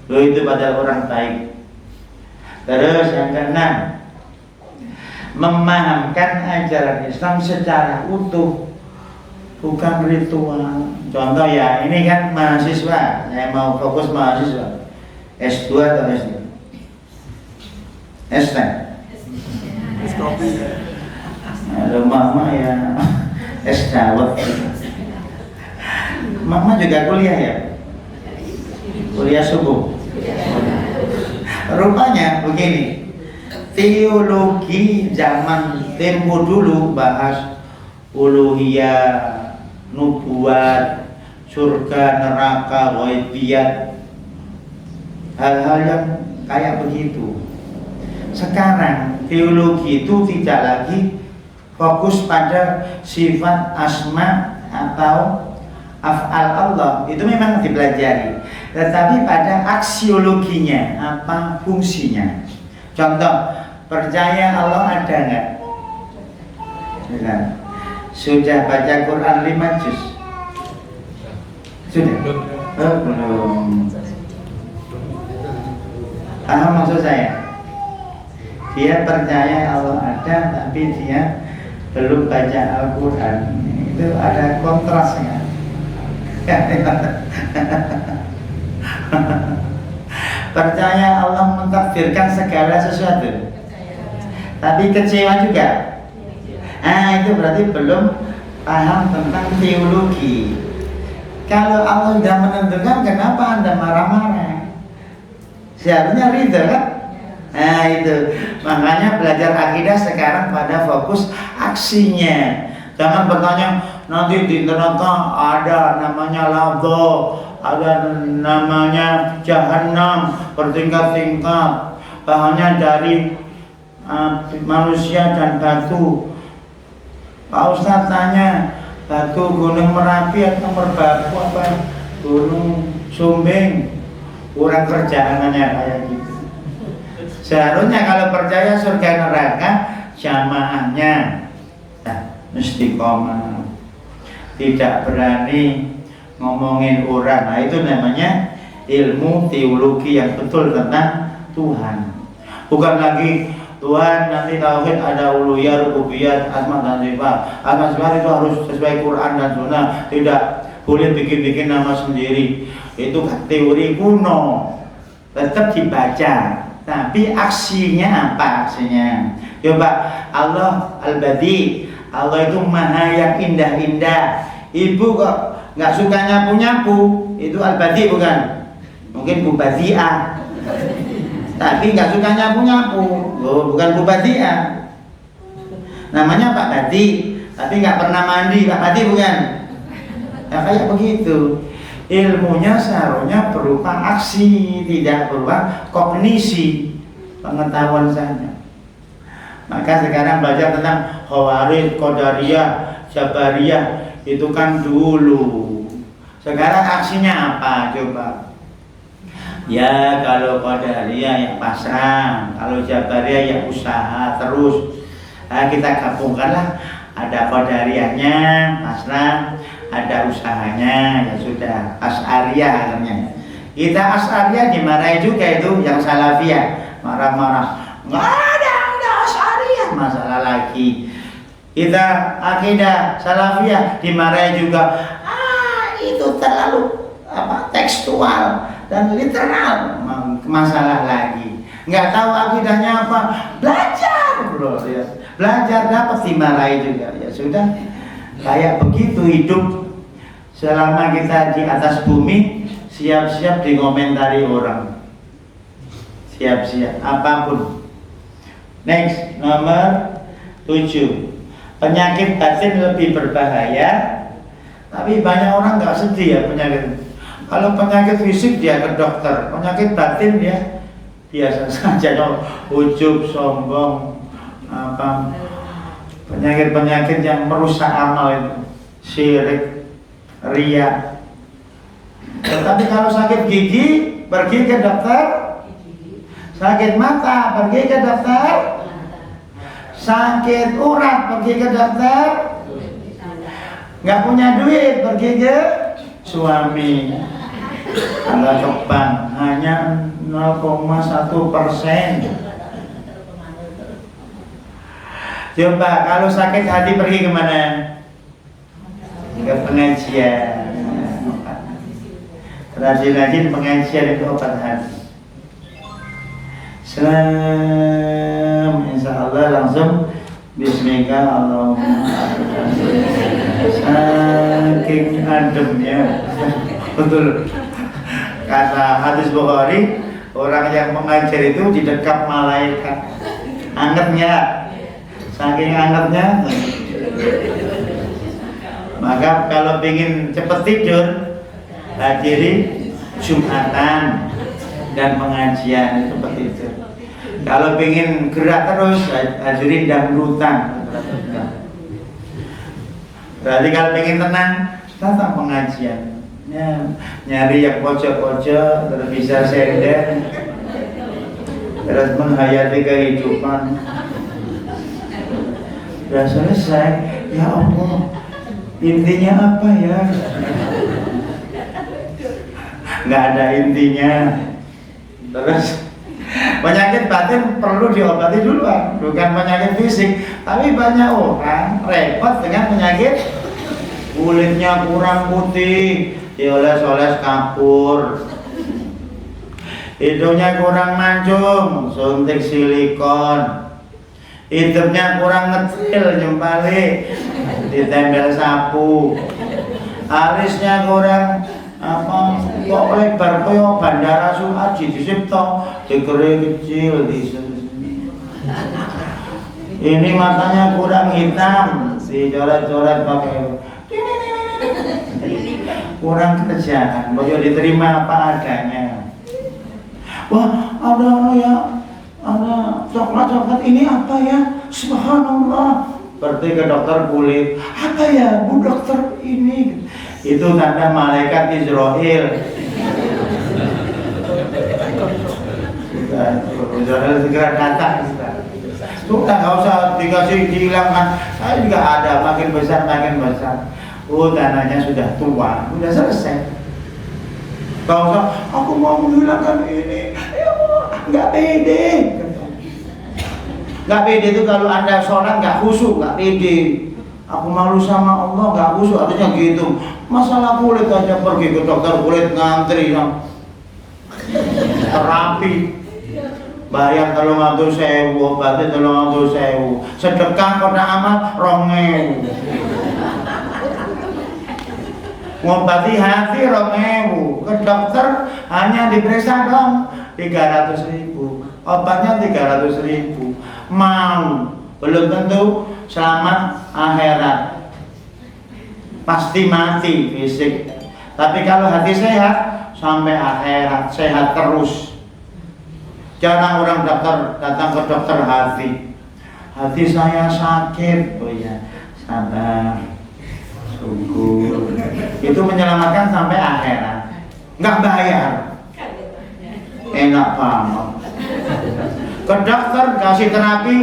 Lo itu padahal orang baik. Terus yang keenam, memahamkan ajaran Islam secara utuh, bukan ritual. Contoh ya, ini kan mahasiswa, saya mau fokus mahasiswa S2 atau S3? S3? Ada mama ya S Dawet. Mama juga kuliah ya? Kuliah subuh. Rupanya begini, teologi zaman tempo dulu bahas uluhiyah, nubuat, surga, neraka, ghaibiyat, hal-hal yang kayak begitu. Sekarang teologi itu tidak lagi fokus pada sifat asma atau af'al Allah, itu memang dipelajari, tetapi pada aksiologinya, apa fungsinya. Contoh, percaya Allah ada enggak? Sudah baca Quran 5 juz? Sudah? Belum. Paham maksud saya? Dia percaya Allah ada, tapi dia belum baca Al-Quran. Itu ada kontrasnya. Percaya Allah mentakdirkan segala sesuatu, tapi kecewa juga. Itu berarti belum paham tentang teologi. Kalau Allah sudah menentukan, kenapa Anda marah-marah? Seharusnya ridho kan? Itu makanya belajar akidah sekarang pada fokus aksinya. Jangan bertanya nanti di neraka ada namanya lado, ada namanya jahanam bertingkat-tingkat, bahannya dari manusia dan batu. Pak Ustadz tanya, batu Gunung Merapi atau Merbabu apa Gunung Sumbing? Kurang kerjaannya kayak gitu. Seharusnya kalau percaya surga neraka jamaahnya istiqomah, tidak berani ngomongin orang. Nah itu namanya ilmu teologi yang betul tentang Tuhan. Bukan lagi Tuhan nanti tauhid ada uluhiyah, rububiyah, asma dan sifat. Asma sifat itu harus sesuai Quran dan Sunnah. Tidak boleh bikin-bikin nama sendiri. Itu kan teori kuno. Tetap dibaca. Tapi aksinya apa aksinya? Coba Allah Al-Badi. Allah itu maha yang indah-indah. Ibu kok nggak suka nyapu-nyapu, itu Al-Badi bukan? Mungkin Bu Badi'ah. Tapi nggak suka nyapu-nyapu, bukan Bu Badi'ah. Namanya Pak Badi, tapi nggak pernah mandi, Pak Badi bukan? Ya kayak begitu. Ilmunya seharusnya berupa aksi, tidak berupa kognisi, pengetahuan saja. Maka sekarang belajar tentang Khawarij, Qadariyah, Jabariyah itu kan dulu. Sekarang aksinya apa coba? Ya kalau Qadariyah yang pasrah, kalau Jabariyah yang usaha terus. Kita gabungkanlah ada qadariyahnya, pasrah, ada usahanya, ya sudah, Asy'ariyah akhirnya. Kita Asy'ariyah dimarahi juga itu yang Salafiyah, marah-marah. Enggak ada Asy'ariyah, masalah lagi. Kita akidah Salafiyah dimarahi juga. Itu terlalu tekstual dan literal, masalah lagi. Nggak tahu akidahnya apa, belajar bro ya. Belajar dapat dimarahi juga, ya sudah. Kayak begitu hidup selama kita di atas bumi, siap-siap dikomentari orang, siap-siap apapun. Next, nomor 7. Penyakit batin lebih berbahaya, tapi banyak orang nggak sedih ya penyakit. Kalau penyakit fisik dia ke dokter, penyakit batin dia biasa saja, ujub, sombong, penyakit-penyakit yang merusak amal itu, syirik, riya. Tetapi kalau sakit gigi pergi ke dokter, sakit mata pergi ke dokter, sakit urat pergi ke dokter, nggak punya duit pergi ke suami. Kalau ke bank hanya 0,1%. Coba kalau sakit hati pergi kemana? Ke pengajian. Rajin-rajin pengajian itu obat hati. Insya Allah langsung bismillah Allahumma. Saking ademnya, betul. Kata hadis Bukhari, orang yang mengajar itu didekap malaikat. Angetnya, saking angetnya. Maka kalau ingin cepat tidur, hadiri Jumatan dan pengajian, cepat tidur. Kalau ingin gerak terus, hadirin dangdutan. Berarti kalau ingin tenang, datang pengajian. Ya, nyari yang pojok-pojok, terus bisa sender, terus menghayati kehidupan. Sudah selesai, ya Allah, intinya apa ya? Nggak ada intinya. Terus penyakit batin perlu diobati duluan, bukan penyakit fisik. Tapi banyak orang repot dengan penyakit kulitnya kurang putih, dioles-oles kapur, hidungnya kurang mancung, suntik silikon, hidungnya kurang ngecil, nyempali, ditempel sapu, alisnya kurang kok lebar koyo bandara Suaji disipto, dikere kecil ini matanya kurang hitam, dicoret-coret pakai kurang kerjaan, boleh diterima apa adanya. Wah, ada coklat-coklat ini apa ya? Subhanallah. Pergi ke dokter kulit, apa ya Bu dokter ini? Itu tanda malaikat Israel. Israel segera datang. Sudah nggak usah dikasih dihilangkan. Saya juga ada, makin besar makin besar. Oh, tanahnya sudah tua, sudah selesai. Kau usah, aku mau menghilangkan ini. Nggak pede. Nggak pede itu kalau Anda sholat nggak khusyuk, nggak pede. Aku malu sama Allah, nggak khusyuk, artinya gitu. Masalah kulit aja pergi ke dokter kulit ngantri yang terapi. Bayar 300.000, obatnya 300.000. Sedekah kena amal 2.000. Ngobati hati 2.000. Ke dokter hanya diperiksa dong 300.000. Obatnya 300.000. Mau, belum tentu selamat akhirat. Pasti mati fisik. Tapi kalau hati sehat sampai akhirat, sehat terus. Jarang orang datang ke dokter hati. Hati saya sakit, oh ya, sabar, syukur. Itu menyelamatkan sampai akhirat. Nggak bayar, enak banget. Ke dokter kasih terapi,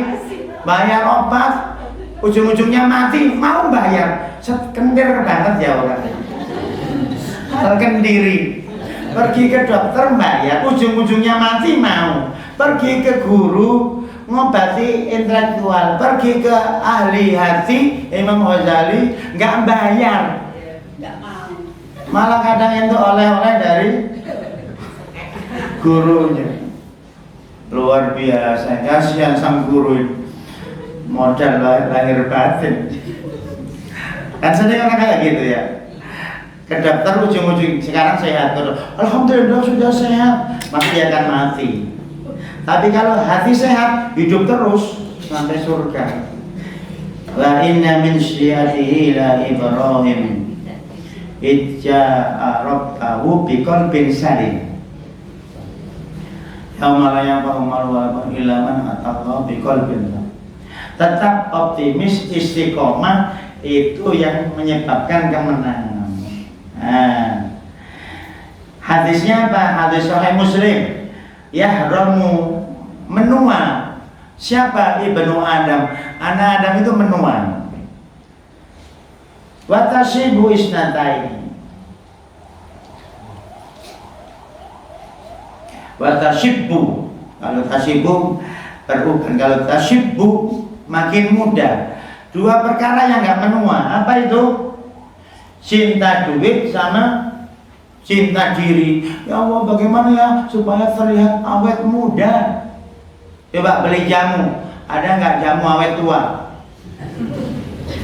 bayar obat, ujung-ujungnya mati mau bayar. Kendir banget ya orang. Kendiri. Pergi ke dokter bayar, ujung-ujungnya mati mau. Pergi ke guru ngobati intelektual, pergi ke ahli hati Imam Ghazali nggak bayar, nggak mau. Malah kadang itu oleh-oleh dari gurunya. Luar biasa, kasihan sang guru, modal lahir batin. Kan sering orang kayak gitu ya. Ke dokter ujung-ujung sekarang sehat, alhamdulillah sudah sehat, masih akan mati. Tapi kalau hati sehat, hidup terus sampai surga. Wa inna min syiatihi la Ibrahim idja'a rabbahu biqalbin salim. Yauma la yanfa'u malun wala banun illa man atallaha biqalbin salim. Tetap optimis, istiqomah itu yang menyebabkan kemenangan. Nah, hadisnya apa? Hadis Sahih Muslim. Yahramu menua. Siapa? Ibnu Adam. Anak Adam itu menua. Watashibu isnataini. Watashibu. Kalau tashibu perubahan. Kalau tashibu makin muda. Dua perkara yang nggak menua. Apa itu? Cinta duit sama cinta diri. Ya Allah, bagaimana ya supaya terlihat awet muda? Coba beli jamu. Ada nggak jamu awet tua?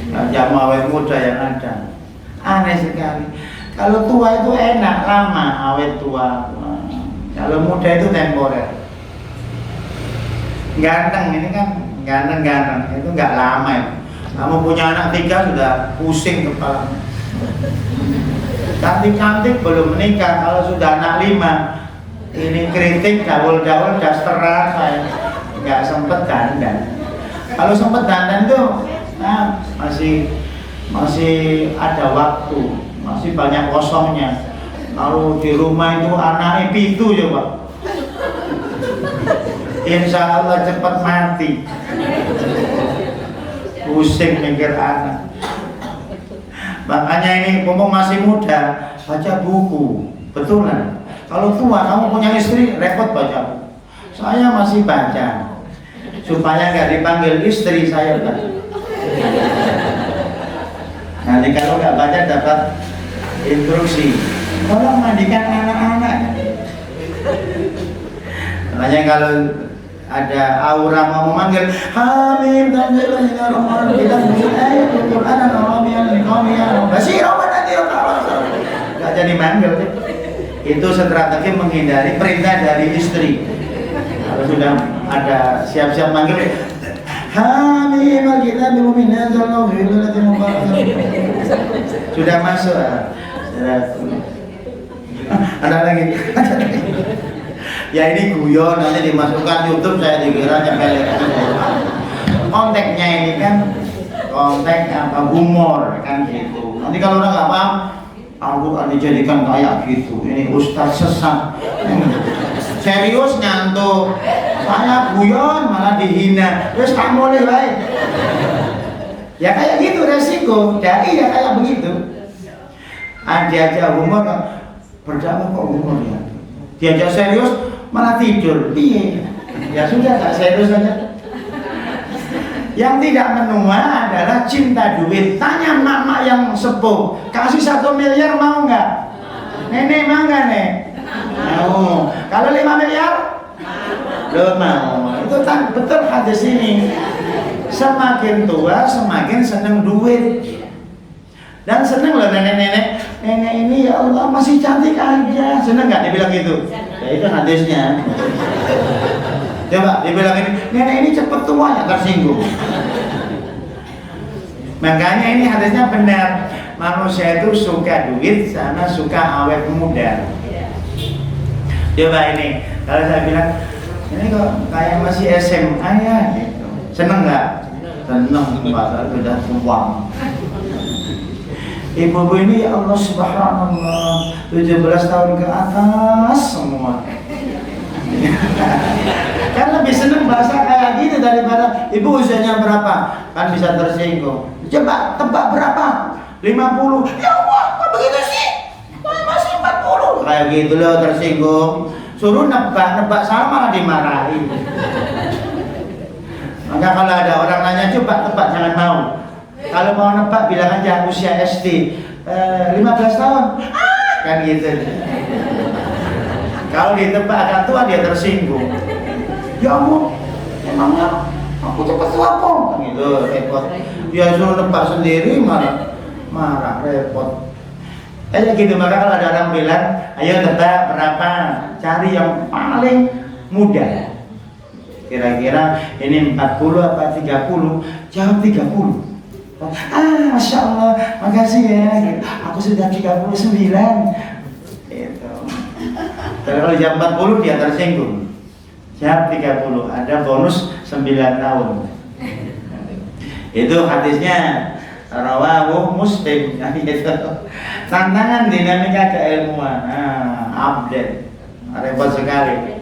Nah, jamu awet muda yang ada. Aneh sekali. Kalau tua itu enak, lama awet tua. Kalau muda itu temporer. Ganteng ini kan ganteng-ganteng itu nggak lama ya. Kamu punya anak 3 sudah pusing kepala. Cantik-cantik belum menikah, kalau sudah anak 5 ini kritik, daul-daul, dasteran, saya nggak sempet dandan. Kalau sempet dandan tuh masih ada waktu, masih banyak kosongnya. Kalau di rumah itu anaknya pitu coba, insya Allah cepat mati. Pusing mikir anak. Makanya ini mumpung masih muda, baca buku. Betulan. Kalau tua kamu punya istri, repot baca buku. Saya masih baca supaya nggak dipanggil istri saya kan. Nanti kalau nggak baca dapat instruksi. Tolong mandikan anak-anak. Makanya kalau ada aura mau memanggil Hamim tanzilun minar rahman kita ayat Al-Qur'an al-Arabiyan liqaumin basir nggak jadi manggil. Itu strategi menghindari perintah dari istri. Kalau sudah ada siap-siap manggil Hamim kita bimu'minin sudah masuk. Ada lagi. Ya ini guyon, nanti dimasukkan YouTube saya dikira nyepelin. Konteksnya ini kan konteks humor kan gitu. Nanti kalau orang nggak paham, aku akan dijadikan kayak gitu. Ini ustaz sesat. Serius nyantuk. Saya guyon malah dihina. Terus kamu nih baik. Ya kayak gitu resiko. Dai ya kayak begitu. Diajak humor, berdakwah kok humor ya. Diajak serius malah tidur, iya. Ya sudah, tak serius saja. Yang tidak menua adalah cinta duit. Tanya mak-mak yang sepuh, kasih 1 miliar mau nggak? Nenek mau nggak nek? Mau. Kalau 5 miliar? Belum mau. Itu kan betul hadis ini. Semakin tua semakin senang duit. Dan seneng loh nenek-nenek ini ya Allah masih cantik aja. Seneng nggak dibilang gitu? Ya itu hadisnya. Coba dibilang ini nenek ini cepet tua ya tersinggung. Makanya ini hadisnya benar. Manusia itu suka duit sama suka awet muda. Coba ini kalau saya bilang ini kok kayak masih SMA ya gitu. Seneng nggak? Seneng padahal sudah tua. Ibu-ibu ini ya Allah subhanallah 17 tahun ke atas semua. Kan lebih seneng bahasa kayak gitu daripada ibu usianya berapa, kan bisa tersinggung. Coba tebak berapa? 50. Ya Allah, kok begitu sih? Masih 40. Kayak gitu loh, tersinggung. Suruh nebak salah malah dimarahin. Maka kalau ada orang nanya coba tebak, jangan mau. Kalau mau nebak bilang aja usia SD 15 tahun. Kan gitu. Kalau ditebak agak tua dia tersinggung. Ya ampun, emangnya aku cepat tua kok? Gitu, repot. Dia suruh nebak sendiri marah, repot. Gitu, maka kalau ada orang bilang, ayo tebak berapa, cari yang paling mudah. Kira-kira ini 40 apa 30, jawab 30. Masya Allah, makasih ya, aku sudah 39. Gitu. Kalau jam 40 dia tersinggung. Jam 30 ada bonus 9 tahun. Itu hadisnya rawahu Muslim. Gitu. Tantangan dinamika keilmuan. Update. Repot sekali.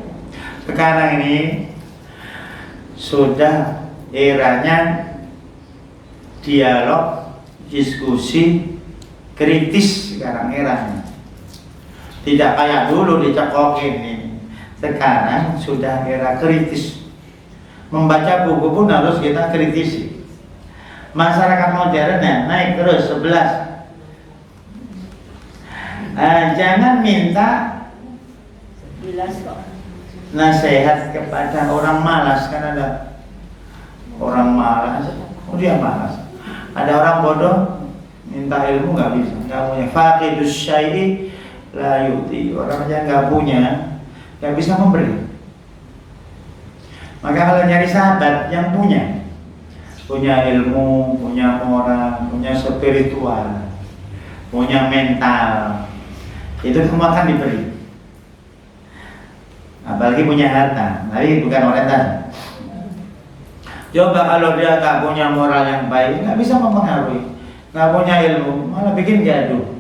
Sekarang ini sudah eranya dialog, diskusi kritis sekarang eranya. Tidak kayak dulu dicekokin ini. Sekarang sudah era kritis. Membaca buku pun harus kita kritisi. Masyarakat modernnya naik terus 11. Jangan minta 11 kok. nasihat kepada orang malas, kan ada orang malas, dia malas. Ada orang bodoh minta ilmu nggak bisa, nggak punya. Faqidus syai'i la yu'ti. Orang yang nggak punya nggak bisa memberi. Maka kalau nyari sahabat yang punya ilmu, punya moral, punya spiritual, punya mental, itu semua akan diberi. Apalagi punya harta, tapi bukan orientasi. Coba kalau dia nggak punya moral yang baik, nggak bisa mempengaruhi, nggak punya ilmu, malah bikin gaduh.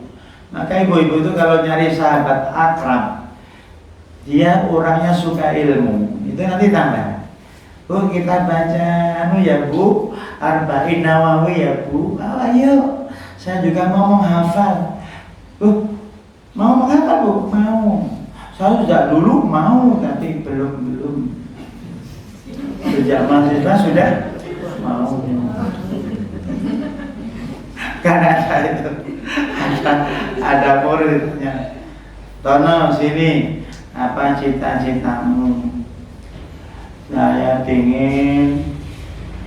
Maka ibu-ibu itu kalau nyari sahabat akrab, dia orangnya suka ilmu, itu nanti tambah. Bu, kita baca ya Bu, Arba'in Nawawi ya Bu. Ayo, saya juga mau menghafal. Bu, mau menghafal Bu? Mau. Saya sejak dulu mau, tapi belum. Sejak mahasiswa sudah mau. Karena itu ada muridnya. Tono sini, apa cita-citamu? Saya ingin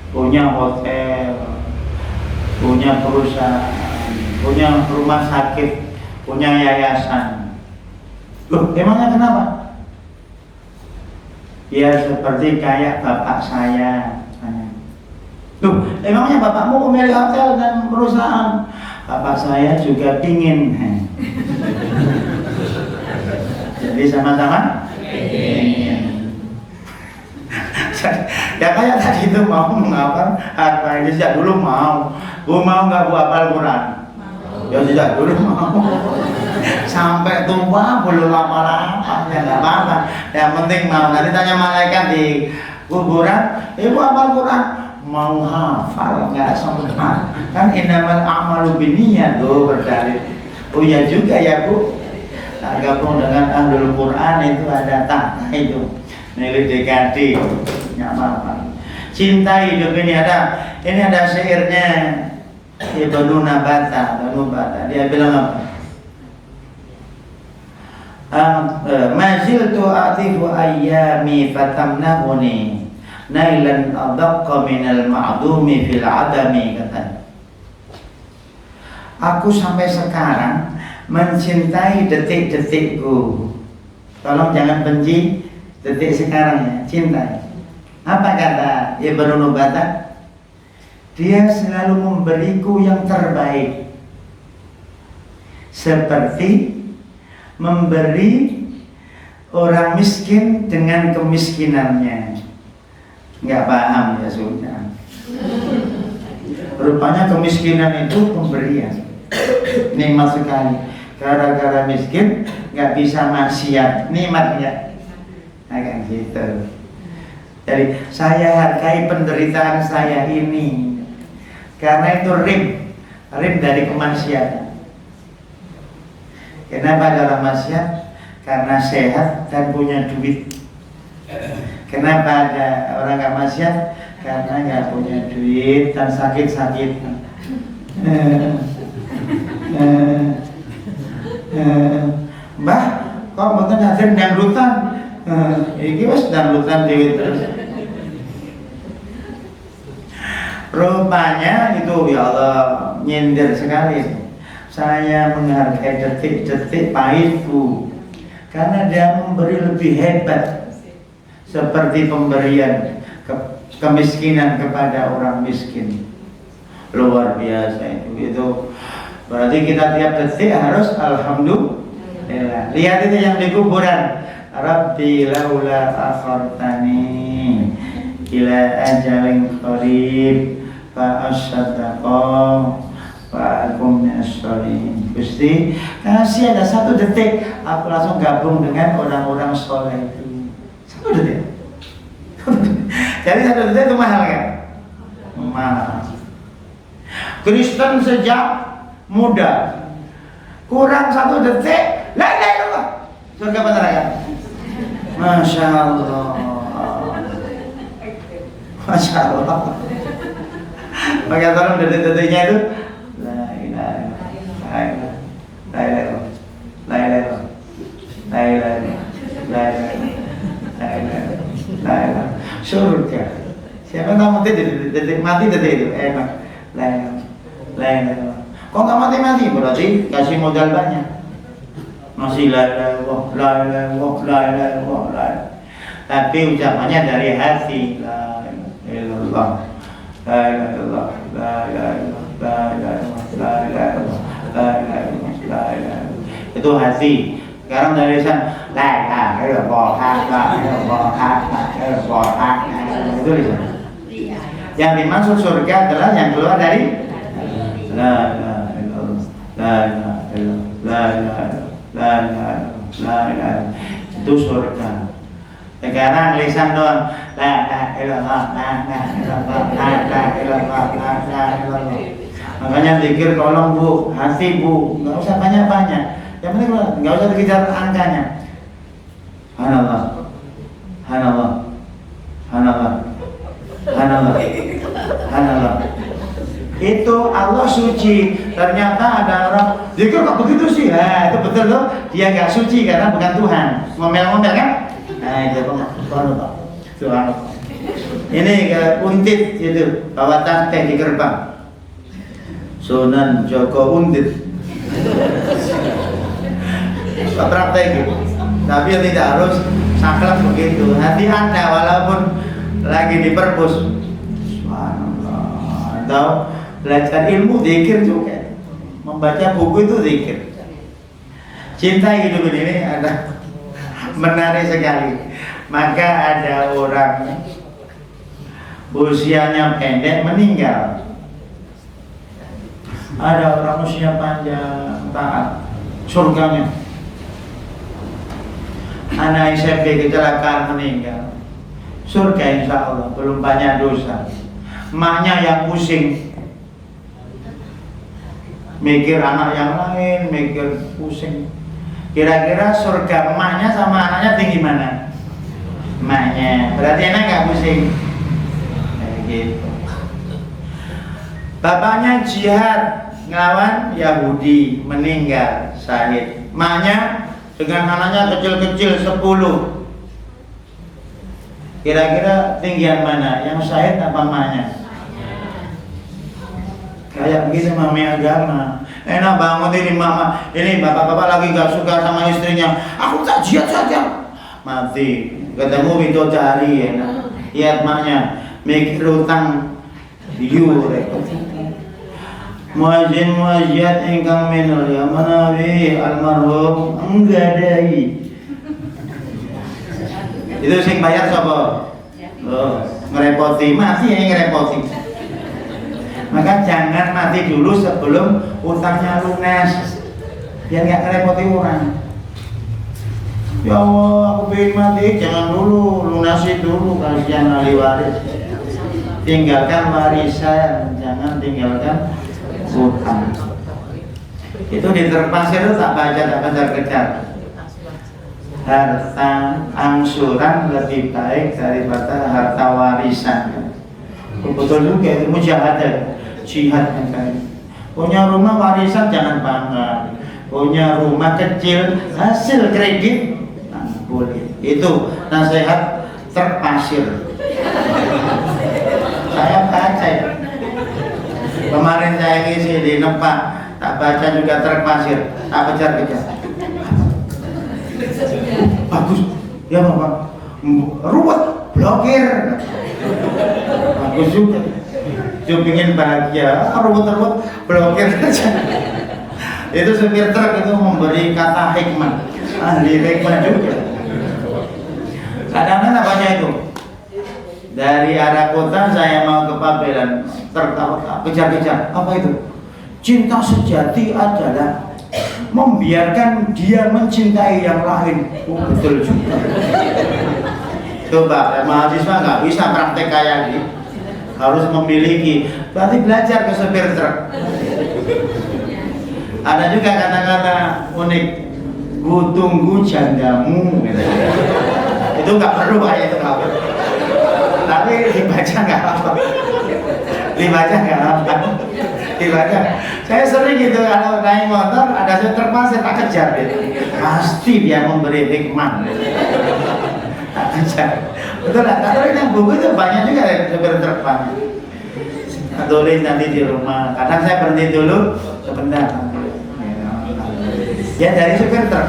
punya hotel, punya perusahaan, punya rumah sakit, punya yayasan. Loh, emangnya kenapa? Ya seperti kayak bapak saya. Loh, emangnya bapakmu pemilik hotel dan perusahaan? Bapak saya juga pingin. Jadi sama-sama pingin. Ya kayak tadi itu mau menghafal apa ini sejak dulu mau. Bu mau nggak Bu hafal Quran? Ya sejak dulu mau. Sampai tua belum lama-lama, ya nggak apa-apa. Yang penting mau. Nanti tanya malaikat di kuburan, ibu hafal Quran? Mau hafal nggak sempat. Kan innamal a'malu binniyat tuh berdalil. Oh ya juga ya Bu. Nah, gabung dengan ahlul Quran itu ada tahta itu. Milik DKD, nggak apa-apa. Cinta hidup ini ada syairnya Ibnu Nabata, dia bilang apa? Maziltu atifu ayyami fatamnahuni nailan adaqqa minal ma'dumi fil adami, katanya. Aku sampai sekarang mencintai detik-detikku. Tolong jangan benci detik sekarang ya, cintai. Apa kata Ibnu Nabata? Dia selalu memberiku yang terbaik, seperti memberi orang miskin dengan kemiskinannya. Nggak paham ya sudah. Rupanya kemiskinan itu pemberian, nikmat sekali. Gara-gara miskin nggak bisa maksiat, nikmatnya. Agak gitu. Jadi saya hargai penderitaan saya ini, karena itu rim dari kemaksiatan. Kenapa ada orang maksiat? Karena sehat dan punya duit. Kenapa ada orang gak maksiat? Karena gak punya duit dan sakit-sakit. Mbah, kok mboten hadir dangdutan? Iki wis dangdutan dhewe terus. Rupanya itu ya Allah nyindir sekali. Saya menghargai detik-detik pahitku karena dia memberi lebih hebat, seperti pemberian kemiskinan kepada orang miskin. Luar biasa itu berarti kita tiap detik harus alhamdulillah. Lihat itu yang di kuburan, Rabbi laula akhartani ila ajalin qarib fa asaddaqa fa akum minas-sholihin. Gusti, kasih ada 1 detik aku langsung gabung dengan orang-orang soleh itu. 1 detik. Jadi 1 detik itu mahal kan? Mahal. Kristen sejak muda kurang 1 detik, la ilaha illallah, surga apa neraka? Masya Allah, Masya Allah. Maka tolong detik-detiknya itu la ilaha illallah, la ilaha illallah, la ilaha illallah, la ilaha illallah, la ilaha illallah, la ilaha illallah, la ilaha surga. Siapa tahu mati detik itu enak. La ilaha illallah. Kok nggak mati-mati? Berarti kasih modal banyak. Masih la ilaha illallah, la ilaha illallah, la ilaha illallah, la ilaha. Tapi ucapannya dari hati, la ilaha illallah, la ilaha illallah, la ilaha illallah, la ilaha illallah, la ilaha illallah, la ilaha illallah, la ilaha illallah. Itu hati. Sekarang dari lisan, la ilaha illallah, la ilaha illallah, la ilaha illallah. Itu lisan. Yang dimaksud surga adalah yang keluar dari la ilaha illallah, la ilaha illallah, la ilaha illallah, la ilaha illallah, la ilaha illallah. Itu surga. Sekarang lisan doang, la ilaha illallah, la ilaha illallah, la ilaha illallah, la ilaha illallah. Makanya zikir tolong Bu, hati Bu, nggak usah banyak-banyak. Yang penting nggak usah dikejar angkanya. Subhanallah, subhanallah, subhanallah, subhanallah, subhanallah. Itu Allah suci. Ternyata ada orang zikir kok begitu sih. Nah, itu betul loh. Dia nggak suci karena bukan Tuhan. Ngomel-ngomel kan? Nah, itu Subhanallah. Subhanallah. Ini untit itu bawa teh di gerbang. Sunan Joko Untit. Praktek gitu. Tapi tidak harus saklek begitu. Hati Anda walaupun lagi di perpus. Subhanallah. Atau belajar ilmu, zikir juga. Membaca buku itu zikir. Cinta hidup ini ada menarik sekali. Maka ada orang usianya pendek meninggal. Ada orang usia panjang taat, surganya. Anak SMP kecelakaan meninggal, surga insya Allah, belum banyak dosa. Emaknya yang pusing, mikir anak yang lain, mikir pusing. Kira-kira surga emaknya sama anaknya tinggi mana? Emaknya, berarti anak gak pusing. Kayak gitu. Bapaknya jihad ngelawan Yahudi, meninggal syahid. Emaknya dengan anaknya kecil-kecil 10. Kira-kira tinggian mana? Yang syahid apa emaknya? Kayak begitu mami agama. Enak banget ini mama. Ini bapak-bapak lagi gak suka sama istrinya. Aku tak jihad saja. Mati. Ketemu bidodari enak. Lihat maknya mikir utang diur. Muazzin muazzat ingkang minul ya manawi almarhum enggadai. Itu sing bayar sapa? Oh, ngerepoti, mati ya ngerepoti. Maka jangan mati dulu sebelum utangnya lunas. Biar nggak ngerepoti orang. Ya Allah, aku pengen mati, jangan dulu, lunasi dulu kasihan ahli waris. Tinggalkan warisan, jangan tinggalkan hutang. Itu di terpasir itu tak baca, tak kejar-kejar. Harta angsuran lebih baik daripada harta warisan. Betul juga itu mujahadah, jihad yang baik. Punya rumah warisan jangan bangga. Punya rumah kecil hasil kredit boleh. Itu nasihat terpasir. Saya baca kemarin saya ngisi di Nempak, tak baca juga terpasir, tak kejar-kejar. Bagus, ya Bapak. Ruwet, blokir. Bagus juga. Cuma ingin bahagia, ruwet-ruwet, blokir aja. Itu supir truk itu memberi kata hikmah, ahli hikmah juga. Kadang-kadang apanya itu? Dari arah kota saya mau ke Pabelan, tertawa kejar-kejar. Apa itu? Cinta sejati adalah membiarkan dia mencintai yang lain. Oh, betul juga. Coba mahasiswa nggak bisa praktek kayak gini, harus memiliki. Berarti belajar ke supir truk. Ada juga kata-kata unik. Ku tunggu jandamu. Gitu. Itu nggak perlu kayak itu nggak perlu. Tapi dibaca nggak apa. Dibaca nggak apa. Dibaca. Saya sering gitu kalau naik motor ada supir pasir tak kejar gitu. Pasti dia memberi hikmah. Tak kejar. Betul lah. Tapi yang buku itu banyak juga ya supir truk banyak. Tulis nanti di rumah. Kadang saya berhenti dulu sebentar. Ya dari supir truk.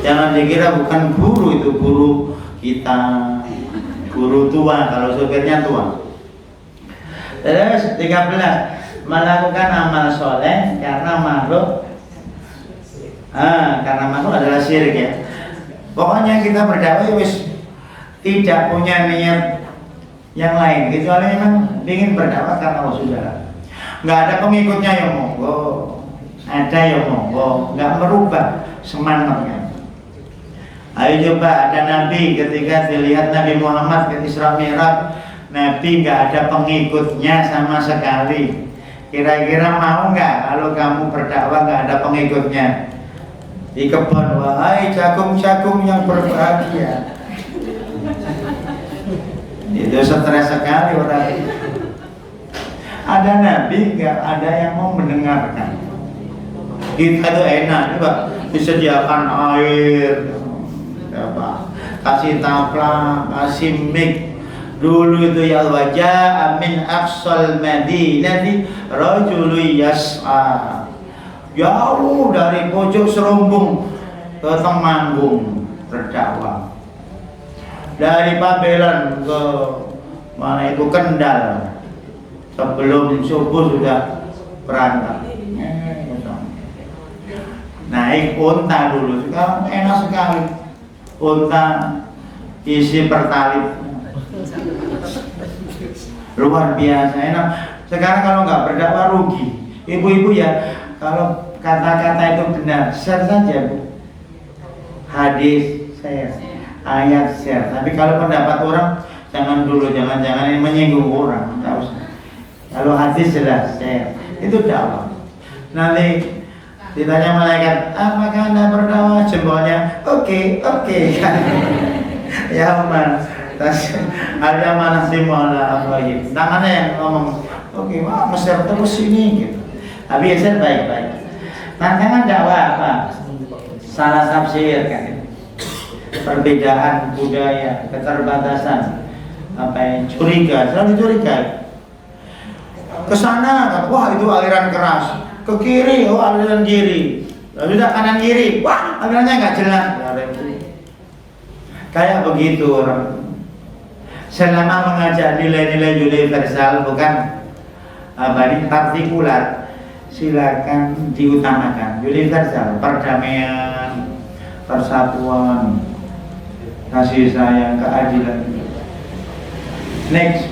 Jangan dikira bukan guru, itu guru kita, guru tua kalau supirnya tua. Terus 13, melakukan amal soleh karena makhluk adalah syirik ya. Pokoknya kita berdakwah wis tidak punya niat yang lain kecuali memang ingin berdakwah karena Allah sudah. Nggak ada pengikutnya yang monggo, ada yang monggo, nggak merubah semangatnya. Ayo coba, ada Nabi ketika dilihat Nabi Muhammad ke Isra Mi'raj, Nabi nggak ada pengikutnya sama sekali. Kira-kira mau nggak kalau kamu berdakwah nggak ada pengikutnya di kebun? Wahai jagung-jagung yang berbahagia. Itu stres sekali orang. Ada Nabi nggak ada yang mau mendengarkan. Kita itu enak juga disediakan air. Apa? Kasih taplak, kasih mic. Dulu itu ya wajah min aqsal madinati rajulun yas'a. Jauh dari pojok Serumbung ke Temanggung berdakwah. Dari Pabelan ke mana itu Kendal. Sebelum subuh sudah berangkat. Naik unta dulu, sekarang enak sekali. Unta isi pertalite, luar biasa enak. Sekarang kalau nggak berdakwah rugi. Ibu-ibu ya, kalau kata-kata itu benar, share saja Bu. Hadis share, ayat share. Tapi kalau pendapat orang jangan dulu, jangan ini menyinggung orang, nggak usah. Kalau hadis jelas share, itu dakwah. Nanti ditanya malaikat, apakah Anda berdakwah? Jempolnya, oke. Ya aman. Ada mana sih malah apa gitu. Tangannya yang ngomong, oke, wah Mesir terus ini gitu. Tapi ya baik-baik. Tantangan dakwah apa? Salah tafsir kan. Perbedaan budaya, keterbatasan, apa yang curiga, selalu curiga. Kesana, wah itu aliran keras. Ke kiri, oh aliran kiri. Lalu sudah kanan kiri, wah alirannya nggak jelas. Kayak begitu orang. Selama mengajak nilai-nilai universal bukan partikular, silakan diutamakan. Universal, perdamaian, persatuan, kasih sayang, keadilan. Next,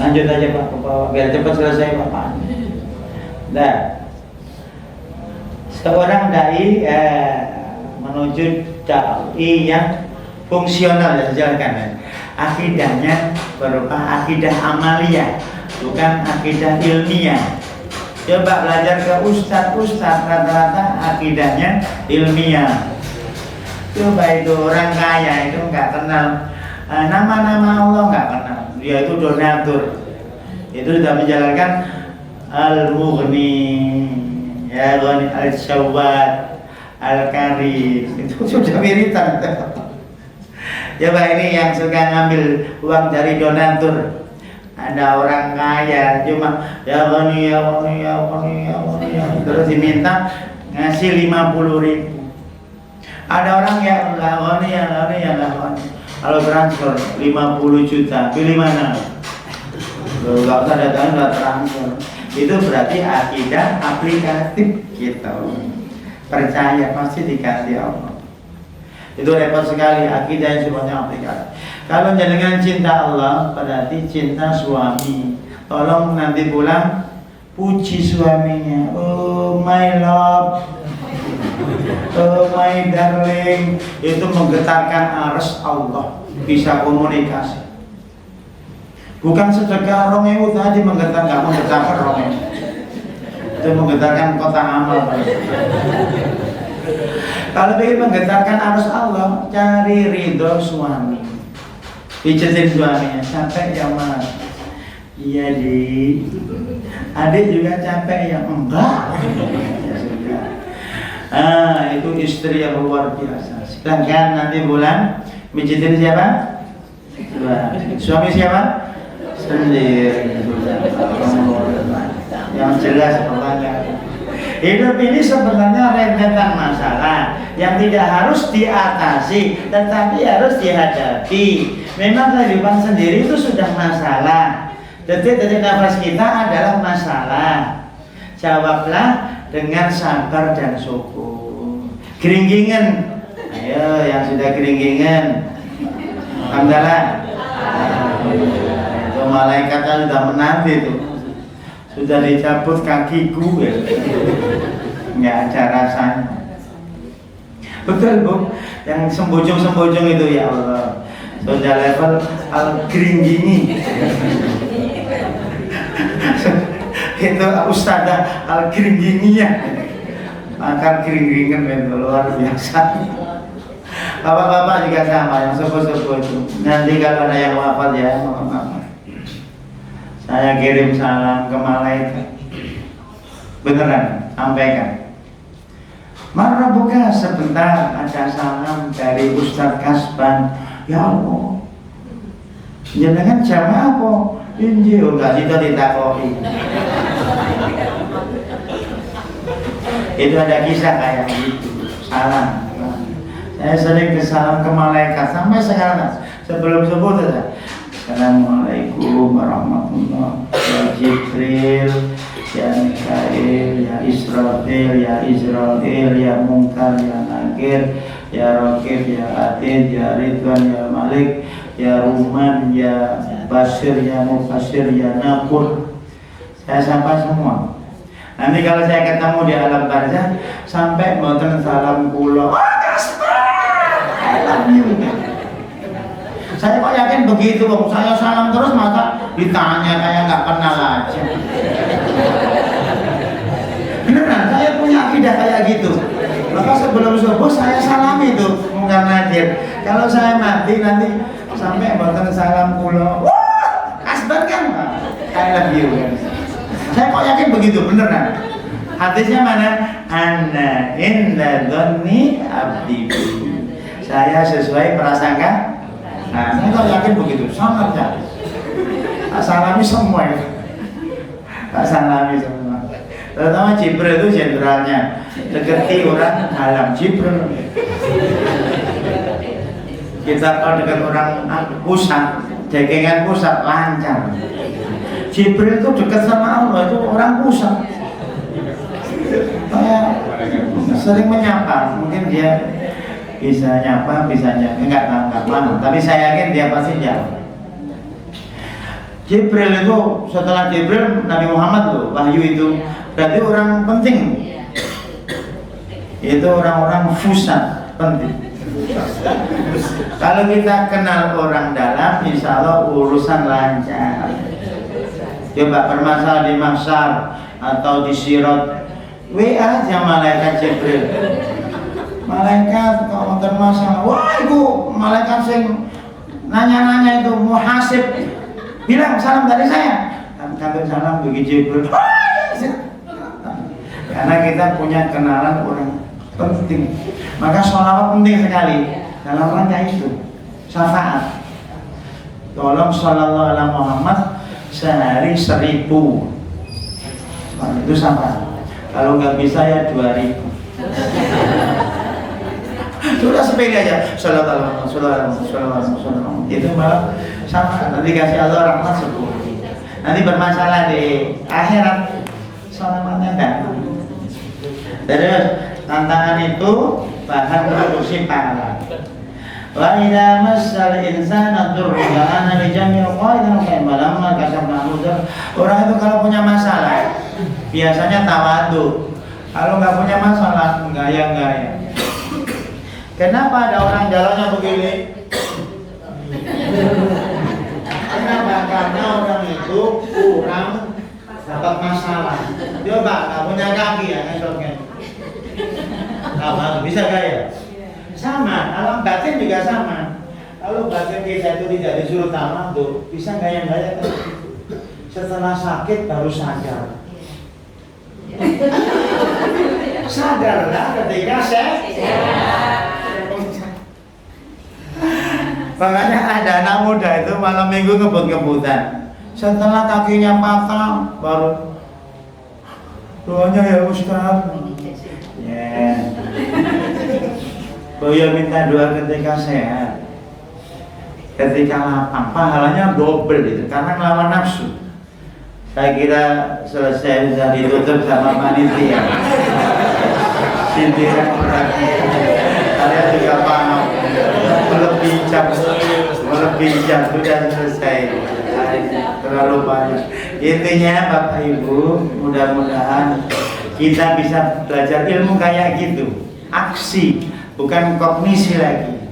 lanjut aja Pak ke bawah biar cepat selesai Pak. Nah, seorang dai menuju dai yang fungsional ya, jalankan. Akidahnya berupa akidah amaliyah, bukan akidah ilmiah. Coba belajar ke ustadz rata-rata akidahnya ilmiah. Coba itu orang kaya itu nggak kenal nama-nama Allah, nggak kenal. Dia itu donatur. Itu sudah menjalankan al-mughni, ya ghani al-syawad, al-karim. Itu sudah wiritan. Coba ini yang suka ngambil uang dari donatur. Ada orang kaya cuma ya ghani ya ghani ya ghani ya ghani ya, terus diminta ngasih 50.000. Ada orang yang nggak ghani ya ghani ya nggak ghani. Kalau transfer 50 juta, pilih mana? Nggak usah datang, nggak transfer. Itu berarti akidah aplikatif gitu. Percaya pasti dikasih Allah. Itu repot sekali akidah yang semuanya aplikatif. Kalau jenengan cinta Allah, berarti cinta suami. Tolong nanti pulang puji suaminya. Oh my love, oh my darling. Itu menggetarkan aras Allah. Bisa komunikasi. Bukan sedekah 2.000 tadi nggak menggetarkan 2.000. Itu menggetarkan kota amal. Kalau ingin menggetarkan arus Allah, cari ridho suami. Pijetin suaminya, capek ya mas. Iya di. Adik juga capek ya, enggak. Ya sudah. Itu istri yang luar biasa. Sedangkan nanti bulan pijetin siapa? Suami siapa? Sendiri. Yang jelas orangnya. Hidup ini sebenarnya rentetan masalah yang tidak harus diatasi, tetapi harus dihadapi. Memang kehidupan sendiri itu sudah masalah. Detik-detik nafas kita adalah masalah. Jawablah dengan sabar dan syukur. Geringgingan, ayo yang sudah geringgingan. Alhamdulillah. Itu malaikatnya sudah menanti tuh. Sudah dicabut kakiku ya. Nggak ada rasanya. Betul Bu, yang sembojong-sembojong itu ya Allah. Sudah level al-gringgini. Itu ustadzah al-gringgininya. Akar gring-gringan itu luar biasa. Bapak-bapak juga sama, yang sepuh-sepuh itu. Nanti kalau ada yang wafat ya, maaf. Saya kirim salam ke malaikat. Beneran, sampaikan. Marah buka sebentar, ada salam dari Ustadz Kasban. Ya Allah, jangan jam apa? Injil enggak kita ditakoi. Itu ada kisah kayak gitu. Salam. Saya sering salam ke malaikat sampai sekarang. Sebelum sebut saja. Assalamualaikum warahmatullahi wabarakatuh. Ya Jibril, ya Mikail, ya Israfil, ya Israel, ya Munkar, ya Nakir, ya Raqib, ya Atid, ya Ridwan, ya Malik, ya Ruman, ya Basir, ya Mufasir, ya Naqur. Saya sapa semua. Nanti kalau saya ketemu di alam barzah, sampai mboten salam kula. I love you. Saya kok yakin begitu, Bang. Saya salam terus masa ditanya kayak nggak kenal aja. Beneran, saya punya akidah kayak gitu. Maka sebelum subuh saya salami tuh Munkar Nakir. Kalau saya mati nanti sampai mboten salam kula. Wah, Kasban kan? I love you. Saya kok yakin begitu, beneran. Hadisnya mana? Ana inna dhanni abdi. Saya sesuai prasangka. Nah, saya kok yakin begitu, sangat yakin. Tak salami semua itu. Tak salami semua. Terutama Jibril itu jenderalnya. Deketi orang dalam Jibril. Kita kalau dekat orang pusat, jegengan pusat lancar. Jibril itu dekat sama Allah, itu orang pusat. Saya sering menyapa, mungkin dia bisa nyapa, bisa nyapa, enggak paham. Tapi saya yakin dia pasti jawab. Jibril itu, setelah Jibril, Nabi Muhammad tuh, wahyu itu berarti orang penting. Itu orang-orang fusat. penting. Kalau kita kenal orang dalam, insya Allah urusan lancar. Coba bermasalah di mahsyar atau di sirat, WA aja malaikat Jibril. Malaikat kalau bermasalah, wah itu malaikat sing nanya-nanya itu muhasib, bilang salam dari saya. Kata salam bagi Jibril. Karena kita punya kenalan orang penting, maka sholawat penting sekali dalam rangka itu. Syafaat, tolong shollallahu ala Muhammad sehari 1000. Nah, itu syafaat. Kalau nggak bisa ya 2000. Sudah sepeda aja. Shollallahu ala Muhammad. Itu malah syafaat. Nanti kasih Allah rahmat 10. Nanti bermasalah di akhirat, sholawatnya datang. Terus tantangan itu bahan produksi pahala. Wa idza massal insana dzurrun kana li jami'il qaidan fa malamma kasabna mudar. Orang itu kalau punya masalah biasanya tawadhu. Kalau nggak punya masalah gaya-gaya. Kenapa ada orang jalannya begini? Kenapa? Karena orang itu kurang dapat masalah. Coba nggak punya kaki ya esoknya. Sama, bisa gaya? Sama, alam batin juga sama. Kalau batin kita itu tidak disuruh tawadhu, bisa gaya-gaya kan? Setelah sakit baru sadar. Sadarlah ketika sehat. Makanya ada anak muda itu malam minggu ngebut-ngebutan. Setelah kakinya patah baru doanya ya Ustaz. Ya. Boyo minta doa ketika sehat. Ketika lapang, pahalanya double itu karena ngelawan nafsu. Saya kira selesai sudah ditutup sama panitia. Sindiran berarti saya juga paham. Melebihi jam sudah selesai. Terlalu banyak. Intinya Bapak Ibu, mudah-mudahan kita bisa belajar ilmu kayak gitu, aksi, bukan kognisi lagi.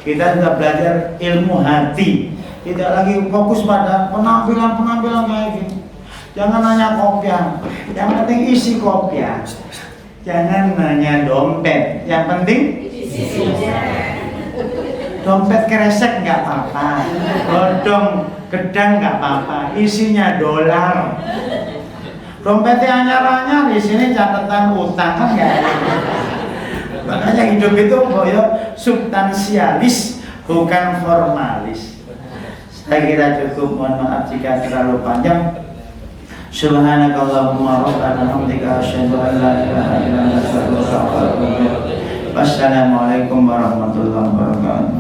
Kita sudah belajar ilmu hati, tidak lagi fokus pada penampilan kayak gini. Jangan nanya kopiah, yang penting isi kopiah. Jangan nanya dompet, yang penting isinya. Dompet kresek nggak apa-apa, bodong gedang nggak apa-apa, isinya dolar. Dompetnya anyar-anyar, di sini catatan utang kan nggak ada. Makanya hidup itu boyo substansialis, bukan formalis. Saya kira cukup, mohon maaf jika terlalu panjang. Subhanakallahumma rabbana hamdika asyhadu an la ilaha illa anta astaghfiruka wa atubu ilaik. Wassalamualaikum warahmatullahi wabarakatuh.